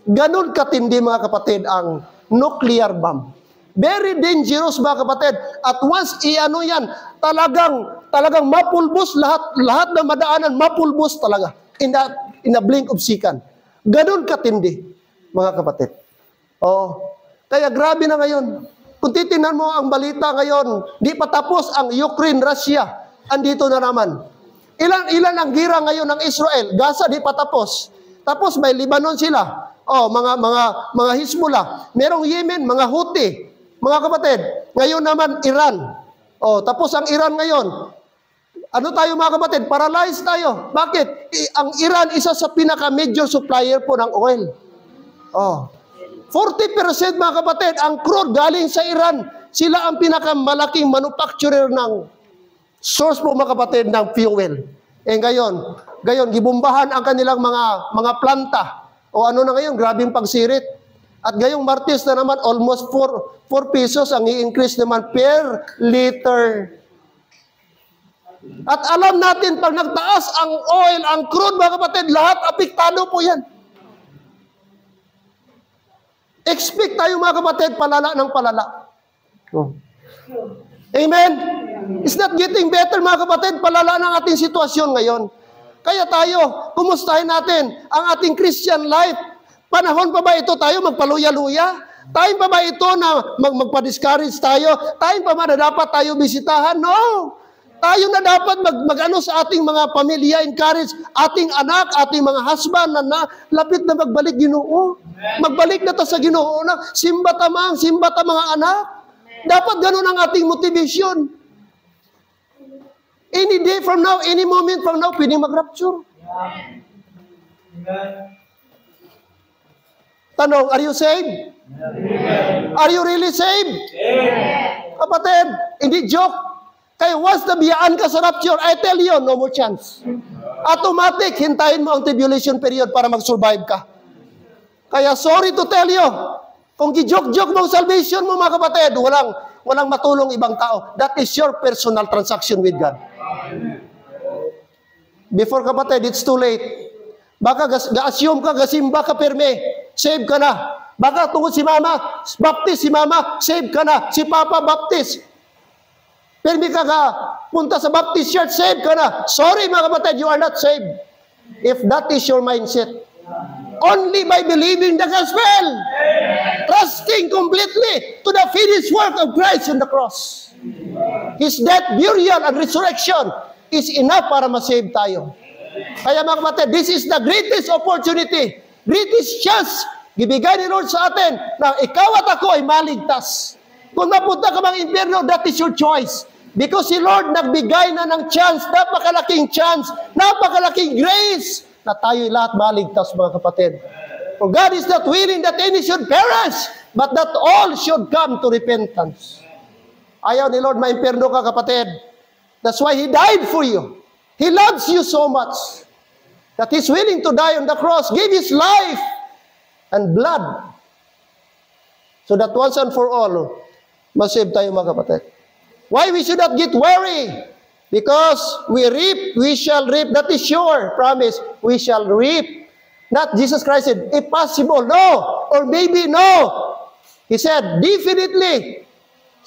A: Ganon katindi, mga kapatid, ang nuclear bomb. Very dangerous, mga kapatid. At once iano yan, talagang mapulbos lahat ng madaanan, mapulbos talaga. In a blink of second. Ganon katindi, mga kapatid. Kaya grabe na ngayon. Kung titingnan mo ang balita ngayon, di pa tapos ang Ukraine, Russia. Andito na naman. Ilan ang gira ngayon ng Israel? Gaza di pa tapos. Tapos may Lebanon sila. Mga Hezbollah. Merong Yemen, mga Houthi. Mga kapatid, ngayon naman Iran. Tapos ang Iran ngayon. Ano tayo, mga kapatid? Paralyzed tayo. Bakit? Ang Iran, isa sa pinaka-major supplier po ng oil. 40%, mga kapatid, ang crude galing sa Iran. Sila ang pinakamalaking manufacturer ng source po, mga kapatid, ng fuel. Ngayon, gibumbahan ang kanilang mga planta. Ano na ngayon, grabing pagsirit. At ngayong Martes na naman, almost 4 pesos ang i-increase naman per liter. At alam natin, pag nagtaas ang oil, ang crude, mga kapatid, lahat apektado po yan. Expect tayo, mga kapatid, palala ng palala. Amen? It's not getting better, mga kapatid, palala ng ating sitwasyon ngayon. Kaya tayo, kumustahin natin ang ating Christian life. Panahon pa ba ito tayo magpaluya-luya? Time pa ba ito na magpa-discourage tayo? Time pa ba na dapat tayo bisitahan? No! Tayo na dapat mag-ano sa ating mga pamilya, encourage ating anak, ating mga husband na lapit na magbalik Ginoo. Magbalik na ta sa Ginoo na simba ta mga anak. Dapat ganun ang ating motivation. Any day from now, any moment from now, pwedeng mag-rapture. Tanong, are you saved? Are you really saved? Kapatid, hindi joke. Kaya once nabiyaan ka sa rapture, I tell you, no more chance. Automatic, hintayin mo ang tribulation period para mag-survive ka. Kaya sorry to tell you, kung gi-joke-joke mo ang salvation mo, mga kapatid, walang matulong ibang tao. That is your personal transaction with God. Before, kapatid, it's too late. Baka ga-assume ka, gasimba ka perme, save ka na. Baka tungkol si mama, baptist si mama, save ka na. Si papa, baptist. Permi ka punta sa Baptist Church, save ka na. Sorry, mga kapatid, you are not saved. If that is your mindset. Only by believing the gospel. Trusting completely to the finished work of Christ on the cross. His death, burial, and resurrection is enough para ma-save tayo. Kaya mga kapatid, this is the greatest opportunity, greatest chance, ibigay ni Lord sa atin na ikaw at ako ay maligtas. Kung mapunta ka bang impyerno, that is your choice. Because si Lord nagbigay na ng chance, napakalaking grace, na tayo'y lahat maligtas, mga kapatid. For God is not willing that any should perish, but that all should come to repentance. Ayaw ni Lord maimpyerno ka, kapatid. That's why He died for you. He loves you so much that He's willing to die on the cross, give His life and blood, so that once and for all, masave tayo mga kapatid. Why we should not get weary? Because we reap, we shall reap. That is sure promise. We shall reap. Not Jesus Christ said, if possible, no. Or maybe, no. He said, definitely.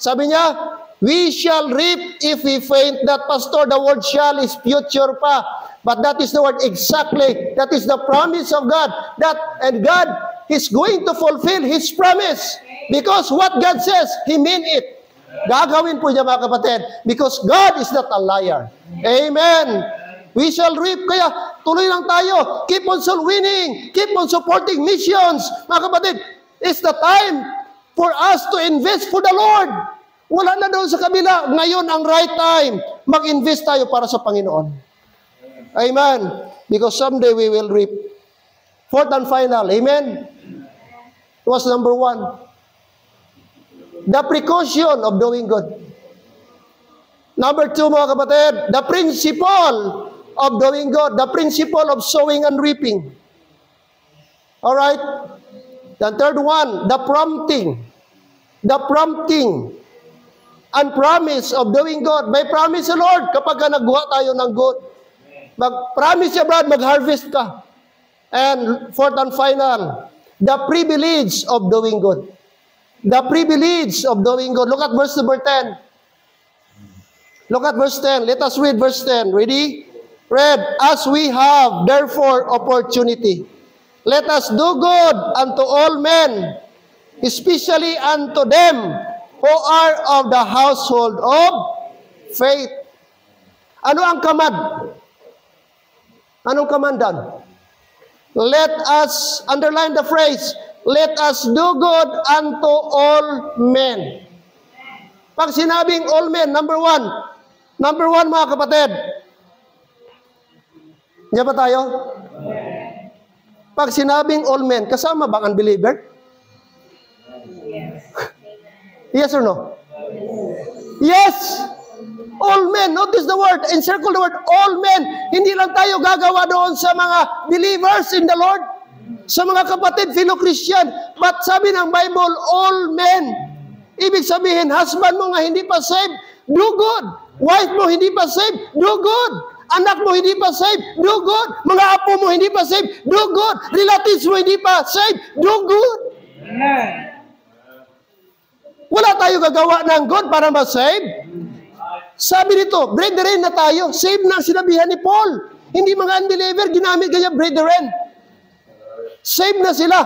A: Sabi niya, we shall reap if we faint not. Pastor, the word shall is future pa. But that is the word exactly. That is the promise of God. And God is going to fulfill His promise. Because what God says, He mean it. Gagawin po niya mga kapatid. Because God is not a liar. Amen. We shall reap. Kaya tuloy lang tayo. Keep on soul winning. Keep on supporting missions. Mga kapatid, it's the time for us to invest for the Lord. Wala na doon sa kabila. Ngayon ang right time. Mag-invest tayo para sa Panginoon. Amen. Because someday we will reap. Fourth and final. Amen. It was number 1. The precaution of doing good. Number 2, mga kapatid, the principle of doing good. The principle of sowing and reaping. Alright? The third one, the prompting. The prompting and promise of doing good. May promise sa Lord kapag naggawa tayo ng good. Mag-promise siya, Brad, mag-harvest ka. And fourth and final, the privilege of doing good. The privilege of doing good. Look at verse number 10. Look at verse 10. Let us read verse 10. Ready? Read. As we have, therefore, opportunity, let us do good unto all men, especially unto them who are of the household of faith. Ano ang command? Anong kamandan? Let us, underline the phrase, let us do good unto all men. Pag sinabing all men, number one mga kapatid. Diyan ba tayo? Pag sinabing all men, kasama bang unbeliever? Yes or no? Yes! All men, notice the word, encircle the word, all men. Hindi lang tayo gagawa doon sa mga believers in the Lord, sa mga kapatid, fellow Christian. But sabi ng Bible, all men. Ibig sabihin, husband mo nga hindi pa saved, do good. Wife mo hindi pa saved, do good. Anak mo hindi pa saved, do good. Mga apo mo hindi pa saved, do good. Relatives mo hindi pa saved, do good.
B: Amen.
A: Wala tayo gagawa ng good para ma-save. Sabi nito, brethren na tayo. Save na sinabihan ni Paul. Hindi mga unbeliever, ginamit kanya brethren. Save na sila.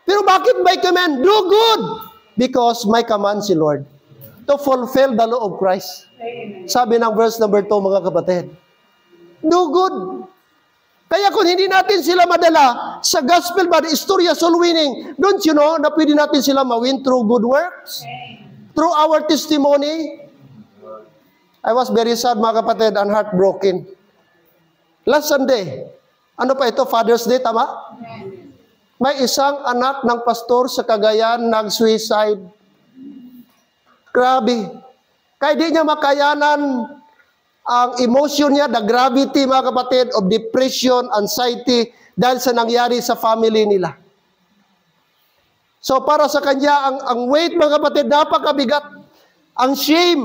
A: Pero bakit by command? Do good. Because my command si Lord. To fulfill the law of Christ. Sabi ng verse number 2, mga kapatid. Do good. Kaya kung hindi natin sila madala sa gospel body, istorya, soul winning, don't you know na pwede natin sila ma-win through good works? Through our testimony? I was very sad, mga kapatid, and heartbroken. Last Sunday, ano pa ito? Father's Day, tama? May isang anak ng pastor sa Cagayan nag-suicide. Grabe. Kaya di niya makayanan ang emotion niya, the gravity, mga kapatid, of depression, anxiety, dahil sa nangyari sa family nila. So para sa kanya, ang weight, mga kapatid, napakabigat. Ang shame,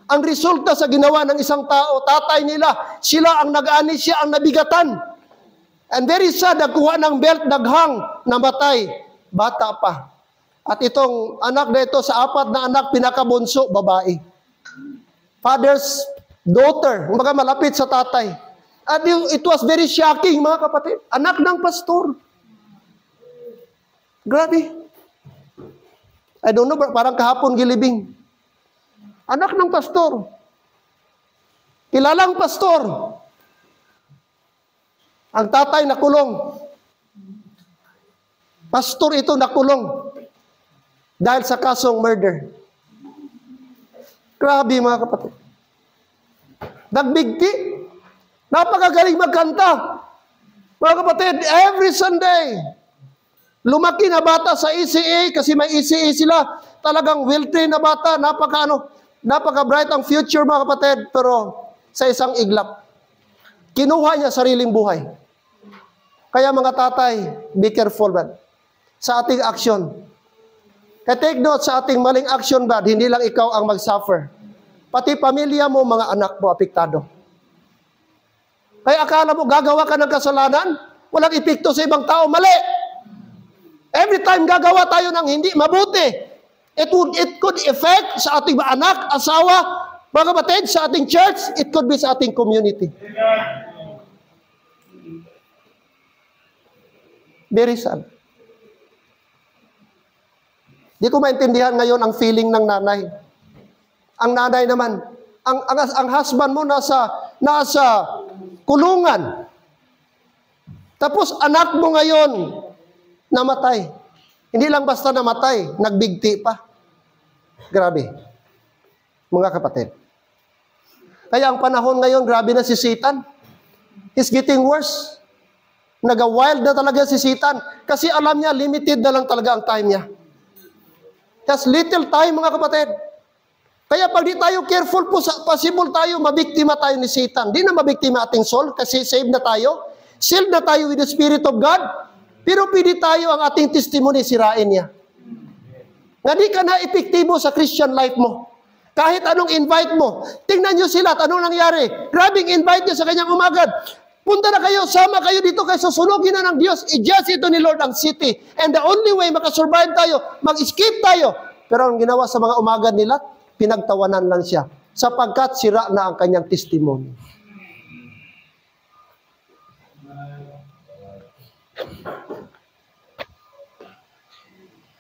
A: ang resulta sa ginawa ng isang tao, tatay nila, sila ang nag-ani, siya ang nabigatan. And very sad, nagkuha ng belt, naghang, namatay, bata pa. At itong anak na ito, sa 4 na anak, pinakabunso, babae. Father's daughter, mga malapit sa tatay. At it was very shocking, mga kapatid. Anak ng pastor. Grabe. I don't know, parang kahapon gilibing. Anak ng pastor. Kilalang pastor. Ang tatay nakulong. Pastor ito nakulong. Dahil sa kasong murder. Grabe, mga kapatid. Nagbigti. Napakagaling magkanta. Mga kapatid, every Sunday, lumaki na bata sa ECA, kasi may ECA sila. Talagang well-trained na bata, napaka-bright ang future, mga kapatid. Pero sa isang iglap. Kinuha niya sariling buhay. Kaya mga tatay, be careful man sa ating action. Kaya take note sa ating maling action ba, hindi lang ikaw ang mag-suffer. Pati pamilya mo, mga anak mo, apektado. Kaya akala mo gagawa ka ng kasalanan, walang epekto sa ibang tao, mali. Every time gagawa tayo ng hindi mabuti, it could affect sa ating anak, asawa, mga kapatid, sa ating church, it could be sa ating community. Very sad. Di ko maintindihan ngayon ang feeling ng nanay. Ang nanay naman, ang husband mo nasa kulungan. Tapos anak mo ngayon namatay. Hindi lang basta namatay, nagbigti pa. Grabe. Mga kapatid. Kaya ang panahon ngayon, grabe na si Satan. It's getting worse. Naga-wild na talaga si Satan. Kasi alam niya, limited na lang talaga ang time niya. Just little time, mga kapatid. Kaya pag di tayo careful po, possible tayo, mabiktima tayo ni Satan. Di na mabiktima ating soul kasi saved na tayo. Sealed na tayo with the Spirit of God. Pero pwede tayo ang ating testimony, sirain niya. Nga di ka na epektibo sa Christian life mo. Kahit anong invite mo. Tingnan nyo sila at anong nangyari. Grabing invite niya sa kanyang umagad. Punta na kayo, sama kayo dito kay susunugin na ng Diyos. I-judge ito ni Lord ang city. And the only way makasurvive tayo, mag-escape tayo. Pero ang ginawa sa mga umagad nila, pinagtawanan lang siya. Sapagkat sira na ang kanyang testimony.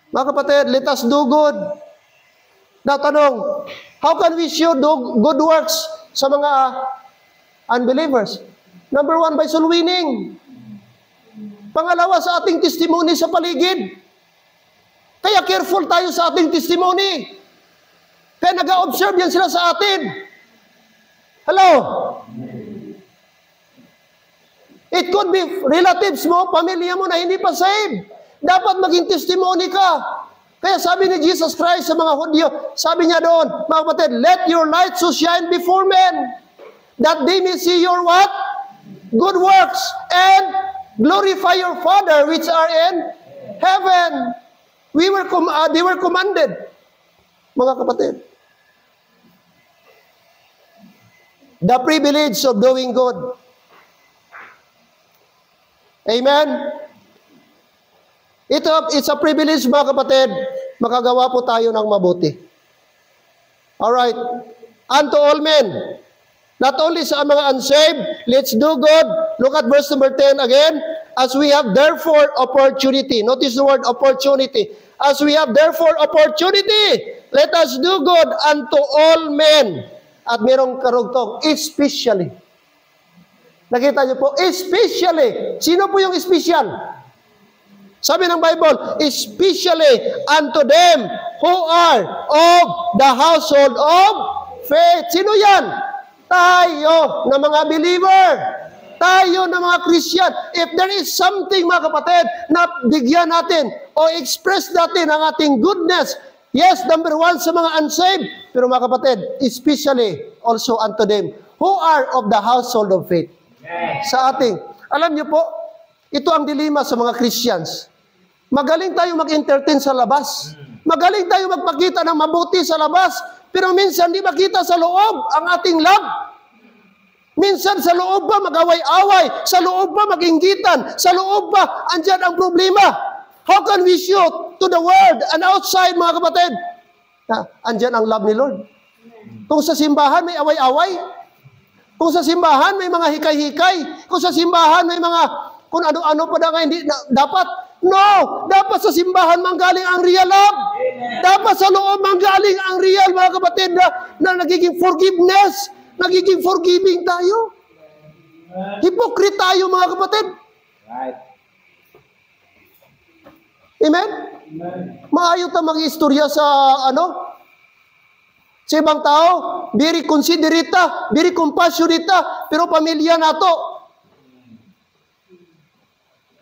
A: Mga kapatid, let us do good. Natanong, how can we show do good works sa mga unbelievers? Number one, by soul winning. Pangalawa, sa ating testimony sa paligid. Kaya careful tayo sa ating testimony. Kaya nag-observe yan sila sa atin. Hello? It could be relatives mo, pamilya mo na hindi pa saved. Dapat maging testimony ka. Kaya sabi ni Jesus Christ sa mga Hudyo, sabi niya doon, mga kapatid, let your light so shine before men, that they may see your what? Good works, and glorify your Father which are in heaven. They were commanded, mga kapatid. The privilege of doing good. Amen? It's a privilege, mga kapatid, makagawa po tayo ng mabuti. Alright. Unto all men, not only sa mga unsaved, let's do good. Look at verse number 10 again. As we have therefore opportunity. Notice the word opportunity. As we have therefore opportunity, let us do good unto all men. At merong karugtong, especially. Nakita niyo po, especially. Sino po yung special? Sabi ng Bible, especially unto them who are of the household of faith. Sino yan? Tayo na mga believer. Tayo na mga Christian. If there is something, mga kapatid, na bigyan natin o express natin ang ating goodness, yes, number one sa mga unsaved, pero mga kapatid, especially also unto them who are of the household of faith. Sa ating, alam niyo po, ito ang dilema sa mga Christians. Magaling tayo mag-entertain sa labas. Magaling tayo magpakita ng mabuti sa labas. Pero minsan di makita sa loob ang ating love. Minsan sa loob ba mag-away-away? Sa loob ba mag-inggitan? Sa loob ba andyan ang problema? How can we show to the world and outside, mga kapatid, na andyan ang love ni Lord? Kung sa simbahan may away-away, kung sa simbahan may mga hikay-hikay, kung sa simbahan may mga kung ano-ano pa na hindi dapat. No! Dapat sa simbahan manggaling ang real love. Dapat sa loob manggaling ang real, mga kapatid, na nagiging forgiveness, nagiging forgiving tayo. Hypocrite tayo, mga kapatid.
B: Right.
A: Amen? Maayo ta mag-istorya sa sa ibang tao, very considerate ta, very compassionate ta, pero pamilya nato.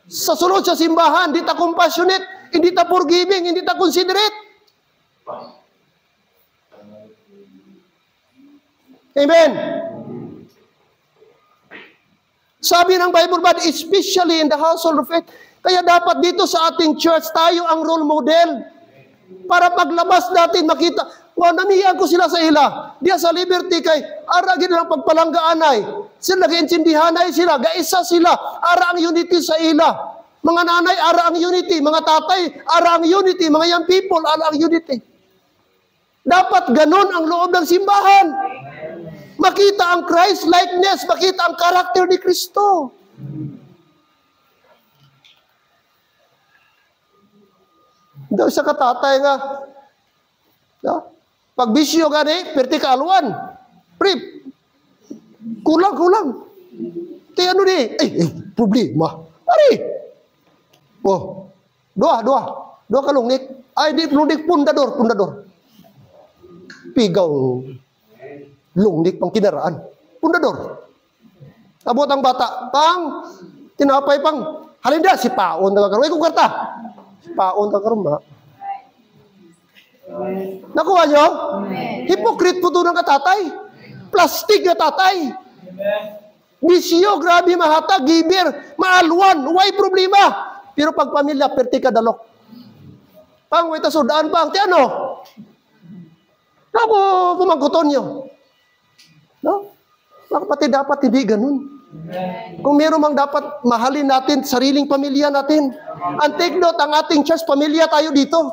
A: Sa sunod sa simbahan, hindi ta compassionate, hindi ta forgiving, hindi ta considerate. Amen. Sabi ng Bible ba, especially in the household of faith. Kaya dapat dito sa ating church, tayo ang role model. Para paglabas natin, makita, namiyan ko sila sa ila. Diya sa Liberty kay, ara gina ng pagpalanggaanay. Sila nag-iintindihanay sila, gaisa sila. Ara ang unity sa ila. Mga nanay, ara ang unity. Mga tatay, ara ang unity. Mga young people, ara ang unity. Dapat ganun ang loob ng simbahan. Makita ang Christ-likeness, makita ang karakter ni Kristo. Daw sa katatay nga, pag bisyo gani, perti kaaluan. Prip, kulang. Ti ano ni? Problema. Ari. Oh, dua kalungnik. Ay, di lungnik pundador. Pigaw. Lungnik pang kinaraan. Pundador. Abot ang bata. Tinapay pang, halinda, si Paon na kakaroon. Kung karta. Si Paon na kakaroon ba? Nakuha nyo? Hypocrite po doon ang katatay. Plastic na tatay. Bisyo, grabe, mahata, giver, maalwan, why problema? Pero pag pamilya, perti ka dalok. Pang, wait, sudaan pang, ti ano? Ako, pumangkuton nyo. No? Mga kapatid, dapat hindi ganun. Kung meron mang dapat mahalin natin sariling pamilya natin. Ang take note, ang ating church, pamilya tayo dito.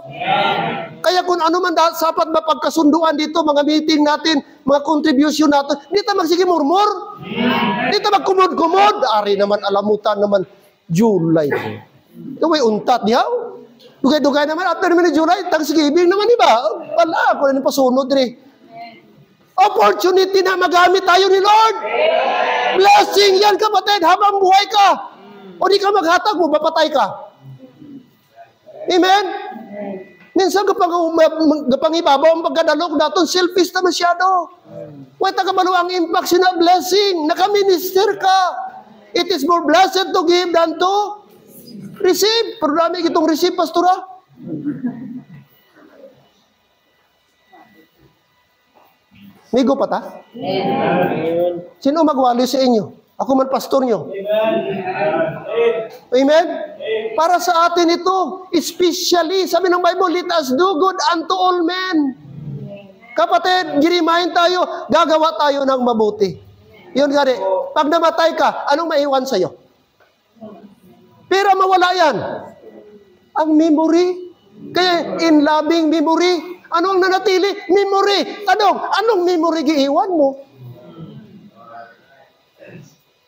A: Kaya kung ano man dapat mapagkasunduan dito, mga meeting natin, mga contribution natin, hindi tayo magsige murmur. Hindi tayo magkumod-kumod. Ari naman, alamutan naman, July. Ito may untat, dihaw. Dugay-dugay naman, after naman ni July, Thanksgiving naman, iba. Wala, kung ano pa sunod rin. Opportunity na magamit tayo ni Lord. Blessing yan, kapatid, habang buhay ka. O di ka maghatag mo, mapatay ka. Amen? Minsan kapang ibabaw ang pagkadalog natin, selfish na masyado. Wait, nakabalo ang impact na blessing. Nakaminister ka. It is more blessed to give than to receive. Pero dami itong receive, pastora. Migo pa ta? Sino magwali sa inyo? Ako man pastor nyo. Amen? Para sa atin ito, especially, sabi ng Bible, let us do good unto all men. Kapatid, girimahin tayo, gagawa tayo ng mabuti. Yun gani, pag namatay ka, anong maiwan sa'yo? Pero mawala yan. Ang memory. Kaya in loving memory, ano ang nanatili? Memory. Tanong, anong memory giiwan mo?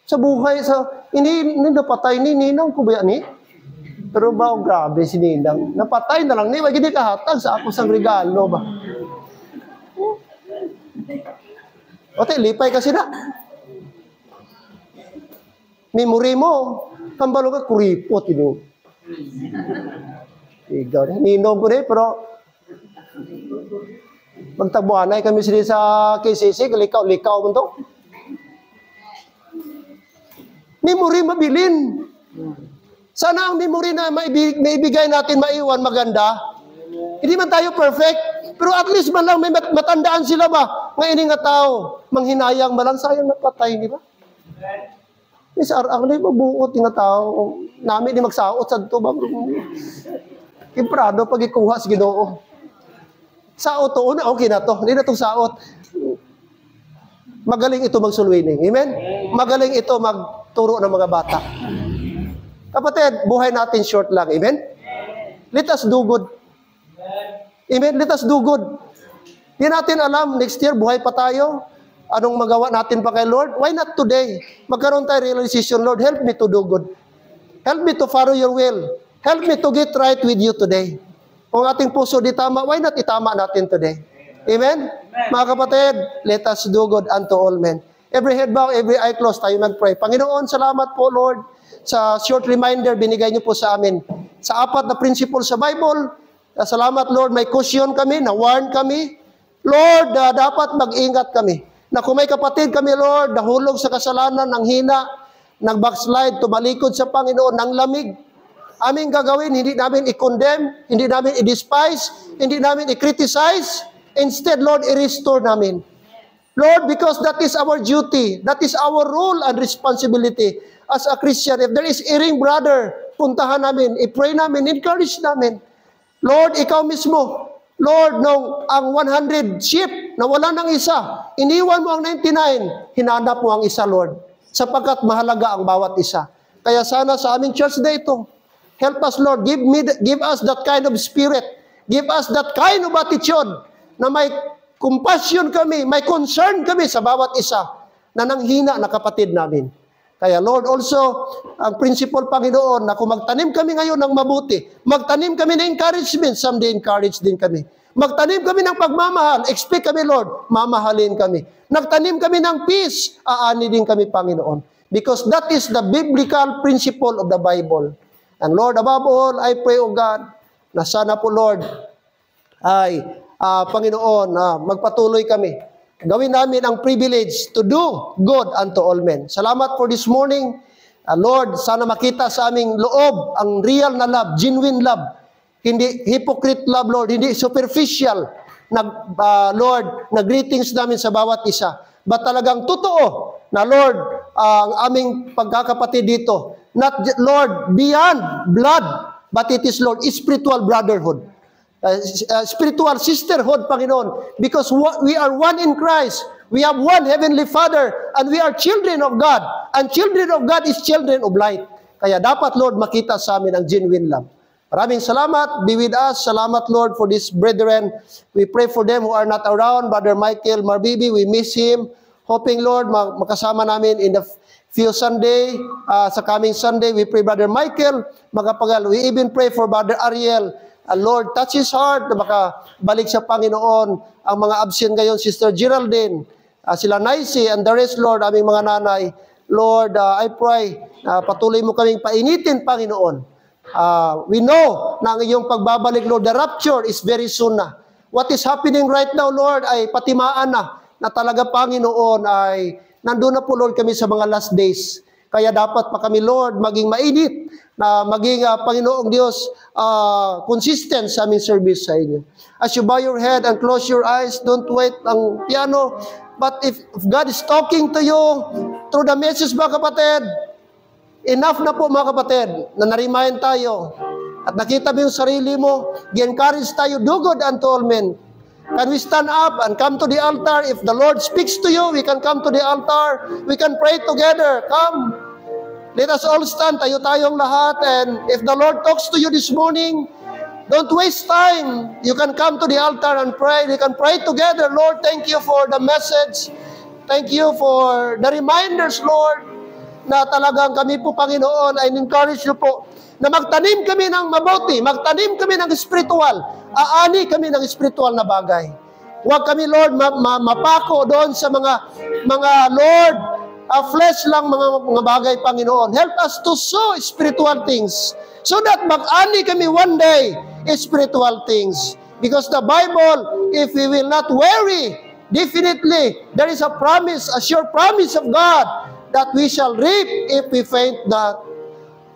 A: Sa buhay, ini napatay ni Ninang ko ba yan eh? Pero ba, grabe si Ninang. Napatay na lang ni, wag hindi kahatag sa ako sang regalo ba? Ote, lipay kasi na. Memory mo, kambalo ka, kuripot. Ikaw, Ninong ko rin, pero magtabuanay kami sila sa KCC, likaw mo to. Memory mabilin. Sana ang memory na maibigay natin, maiwan, maganda. Hindi man tayo perfect, pero at least man lang may matandaan sila ba? Ngayon nga tao, manghinayang malang sayang napatay, di ba? Is ang mabuot nga tao, namin di magsaot sa ito ba? Imprado pag ikuha sa Ginoo. Saot to, okay na to. Hindi na itong saot. Magaling ito magsulwining. Amen? Magaling ito magturo ng mga bata. Kapatid, buhay natin short lang. Amen? Let us do good. Amen? Let us do good. Hindi natin alam, next year, buhay pa tayo. Anong magawa natin pa kay Lord? Why not today? Magkaroon tayo realization, Lord, help me to do good. Help me to follow your will. Help me to get right with you today. Kung ating puso di tama, why not itama natin today? Amen? Mga kapatid, let us do good unto all men. Every head bow, every eye closed, tayo nag-pray. Panginoon, salamat po, Lord, sa short reminder binigay niyo po sa amin. Sa apat na principle sa Bible, salamat, Lord, may caution kami, na-warn kami. Lord, dapat mag-ingat kami. Na kung may kapatid kami, Lord, nahulog sa kasalanan, ng hina, nag-backslide, tumalikod sa Panginoon, ng lamig, aming gagawin, hindi namin i-condemn, hindi namin i-despise, hindi namin i-criticize. Instead, Lord, i-restore namin. Lord, because that is our duty, that is our role and responsibility as a Christian. If there is erring brother, puntahan namin, i-pray namin, encourage namin. Lord, ikaw mismo, Lord, nung ang 100 sheep na wala ng isa, iniwan mo ang 99, hinanap mo ang isa, Lord, sapagkat mahalaga ang bawat isa. Kaya sana sa aming church na ito, help us, Lord, give us that kind of spirit, give us that kind of attitude, na may compassion kami, may concern kami sa bawat isa na nanghina na kapatid namin. Kaya Lord, also, ang principle, Panginoon, na kung magtanim kami ngayon ng mabuti, magtanim kami ng encouragement, someday encourage din kami. Magtanim kami ng pagmamahal, expect kami, Lord, mamahalin kami. Nagtanim kami ng peace, aani din kami, Panginoon. Because that is the biblical principle of the Bible. And Lord, above all, I pray, O God, na sana po, Lord, ay, Panginoon, magpatuloy kami. Gawin namin ang privilege to do good unto all men. Salamat for this morning. Lord, sana makita sa aming loob ang real na love, genuine love. Hindi hypocrite love, Lord. Hindi superficial, Lord, na greetings namin sa bawat isa. But talagang totoo na, Lord, ang aming pagkakapatid dito, not, Lord, beyond blood, but it is, Lord, spiritual brotherhood. Spiritual sisterhood, Panginoon, because we are one in Christ. We have one Heavenly Father, and we are children of God. And children of God is children of light. Kaya dapat, Lord, makita sa amin ang genuine love. Maraming salamat. Be with us. Salamat, Lord, for these brethren. We pray for them who are not around. Brother Michael Marbibi, we miss him. Hoping, Lord, makasama namin in the few Sunday, sa coming Sunday. We pray, Brother Michael, magapagal. We even pray for Brother Ariel. Lord, touch his heart na makabalik sa Panginoon. Ang mga absent ngayon, Sister Geraldine, sila Naisi, and the rest, Lord, aming mga nanay. Lord, I pray, patuloy mo kaming painitin, Panginoon. We know na ang iyong pagbabalik, Lord, the rapture is very soon na. What is happening right now, Lord, ay patimaan na talaga, Panginoon, ay nandun na po, Lord, kami sa mga last days. Kaya dapat pa kami, Lord, maging mainit, na maging, Panginoong Diyos, consistent sa aming service sa inyo. As you bow your head and close your eyes, don't wait ang piano. But if God is talking to you through the message, mga kapatid, enough na po, mga kapatid, na na-remind tayo. At nakita mo yung sarili mo, gi-encourage tayo, do good unto all men. Can we stand up and come to the altar? If the Lord speaks to you, we can come to the altar. We can pray together. Come. Let us all stand, tayo-tayong lahat. And if the Lord talks to you this morning, don't waste time. You can come to the altar and pray. We can pray together. Lord, thank you for the message. Thank you for the reminders, Lord, na talagang kami po, Panginoon, ay encourage you po na magtanim kami ng mabuti, magtanim kami ng spiritual, aani kami ng spiritual na bagay. Huwag kami, Lord, mapako doon sa mga Lord, flesh lang mga bagay, Panginoon. Help us to sow spiritual things so that mag-ani kami one day spiritual things. Because the Bible, if we will not worry, definitely there is a promise, a sure promise of God that we shall reap if we faint not.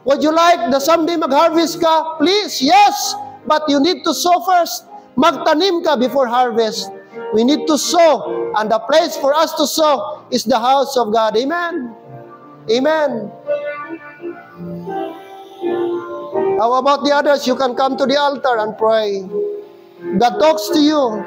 A: Would you like the someday mag-harvest ka? Please, yes. But you need to sow first. Magtanim ka before harvest. We need to sow. And the place for us to sow is the house of God. Amen. Amen. How about the others? You can come to the altar and pray. God talks to you.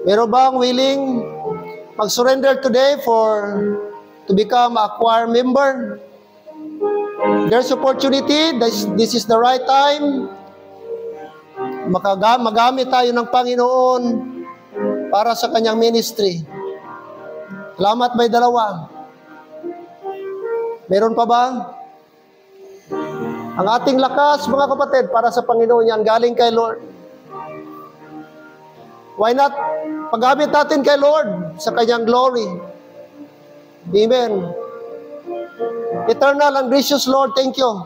A: Meron bang willing mag-surrender today to become a choir member? There's opportunity. This is the right time. Magamit tayo ng Panginoon para sa kanyang ministry. Salamat, may dalawa. Meron pa ba? Ang ating lakas, mga kapatid, para sa Panginoon yan, galing kay Lord. Why not? Paggamit natin kay Lord sa kanyang glory. Amen. Eternal and gracious Lord, thank you.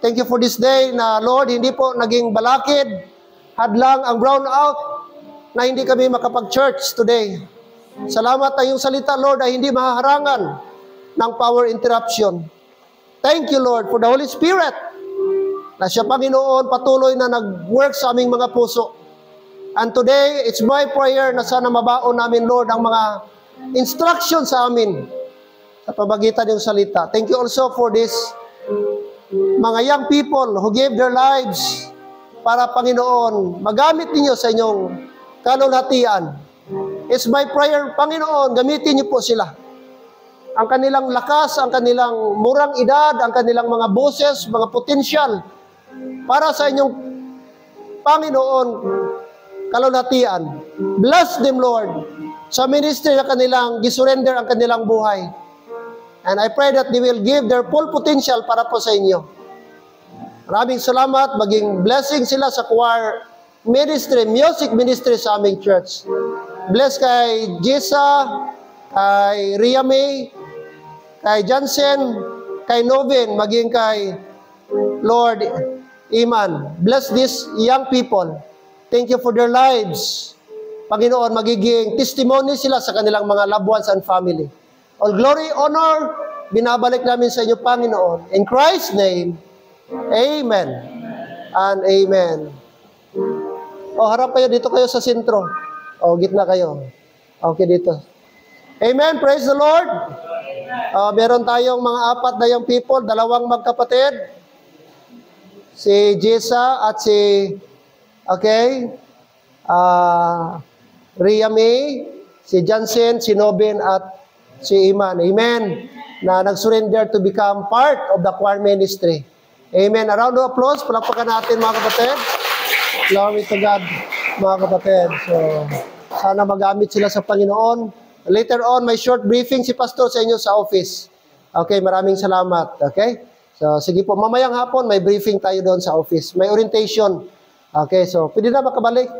A: Thank you for this day na, Lord, hindi po naging balakid, hadlang ang brown out na hindi kami makapag-church today. Salamat na yung salita, Lord, ay hindi mahaharangan ng power interruption. Thank you, Lord, for the Holy Spirit na siya, Panginoon, patuloy na nag-work sa aming mga puso. And today, it's my prayer na sana mabaon namin, Lord, ang mga instructions sa amin sa pamagitan ng salita. Thank you also for this mga young people who gave their lives para, Panginoon, magamit ninyo sa inyong kalulhatian. It's my prayer, Panginoon, gamitin niyo po sila. Ang kanilang lakas, ang kanilang murang edad, ang kanilang mga boses, mga potensyal para sa inyong, Panginoon, kalulhatian. Bless them, Lord, sa ministry na kanilang gisurrender ang kanilang buhay. And I pray that they will give their full potential para po sa inyo. Maraming salamat, maging blessing sila sa choir ministry, music ministry sa aming church. Bless kay Jessa, kay Ria May, kay Jansen, kay Novin, maging kay Lord Iman. Bless these young people. Thank you for their lives. Panginoon, magiging testimony sila sa kanilang mga loved ones and family. All glory, honor, binabalik namin sa inyo, Panginoon. In Christ's name, amen and amen. O, harap kayo, dito kayo sa sentro. O, gitna kayo. Okay, dito. Amen, praise the Lord. Meron tayong mga apat na young people, dalawang magkapatid. Si Jessa at si, Ria May, si Jansen, si Nobin, at si Iman. Amen. Na nag-surrender to become part of the choir ministry. Amen. A round of applause. Palakpakan natin, mga kapatid. Glory to God, mga kapatid. So, sana magamit sila sa Panginoon. Later on, may short briefing si Pastor sa inyo sa office. Okay, maraming salamat. Okay? So, sige po, mamayang hapon, may briefing tayo doon sa office. May orientation. Okay, so, pwede na makabalik.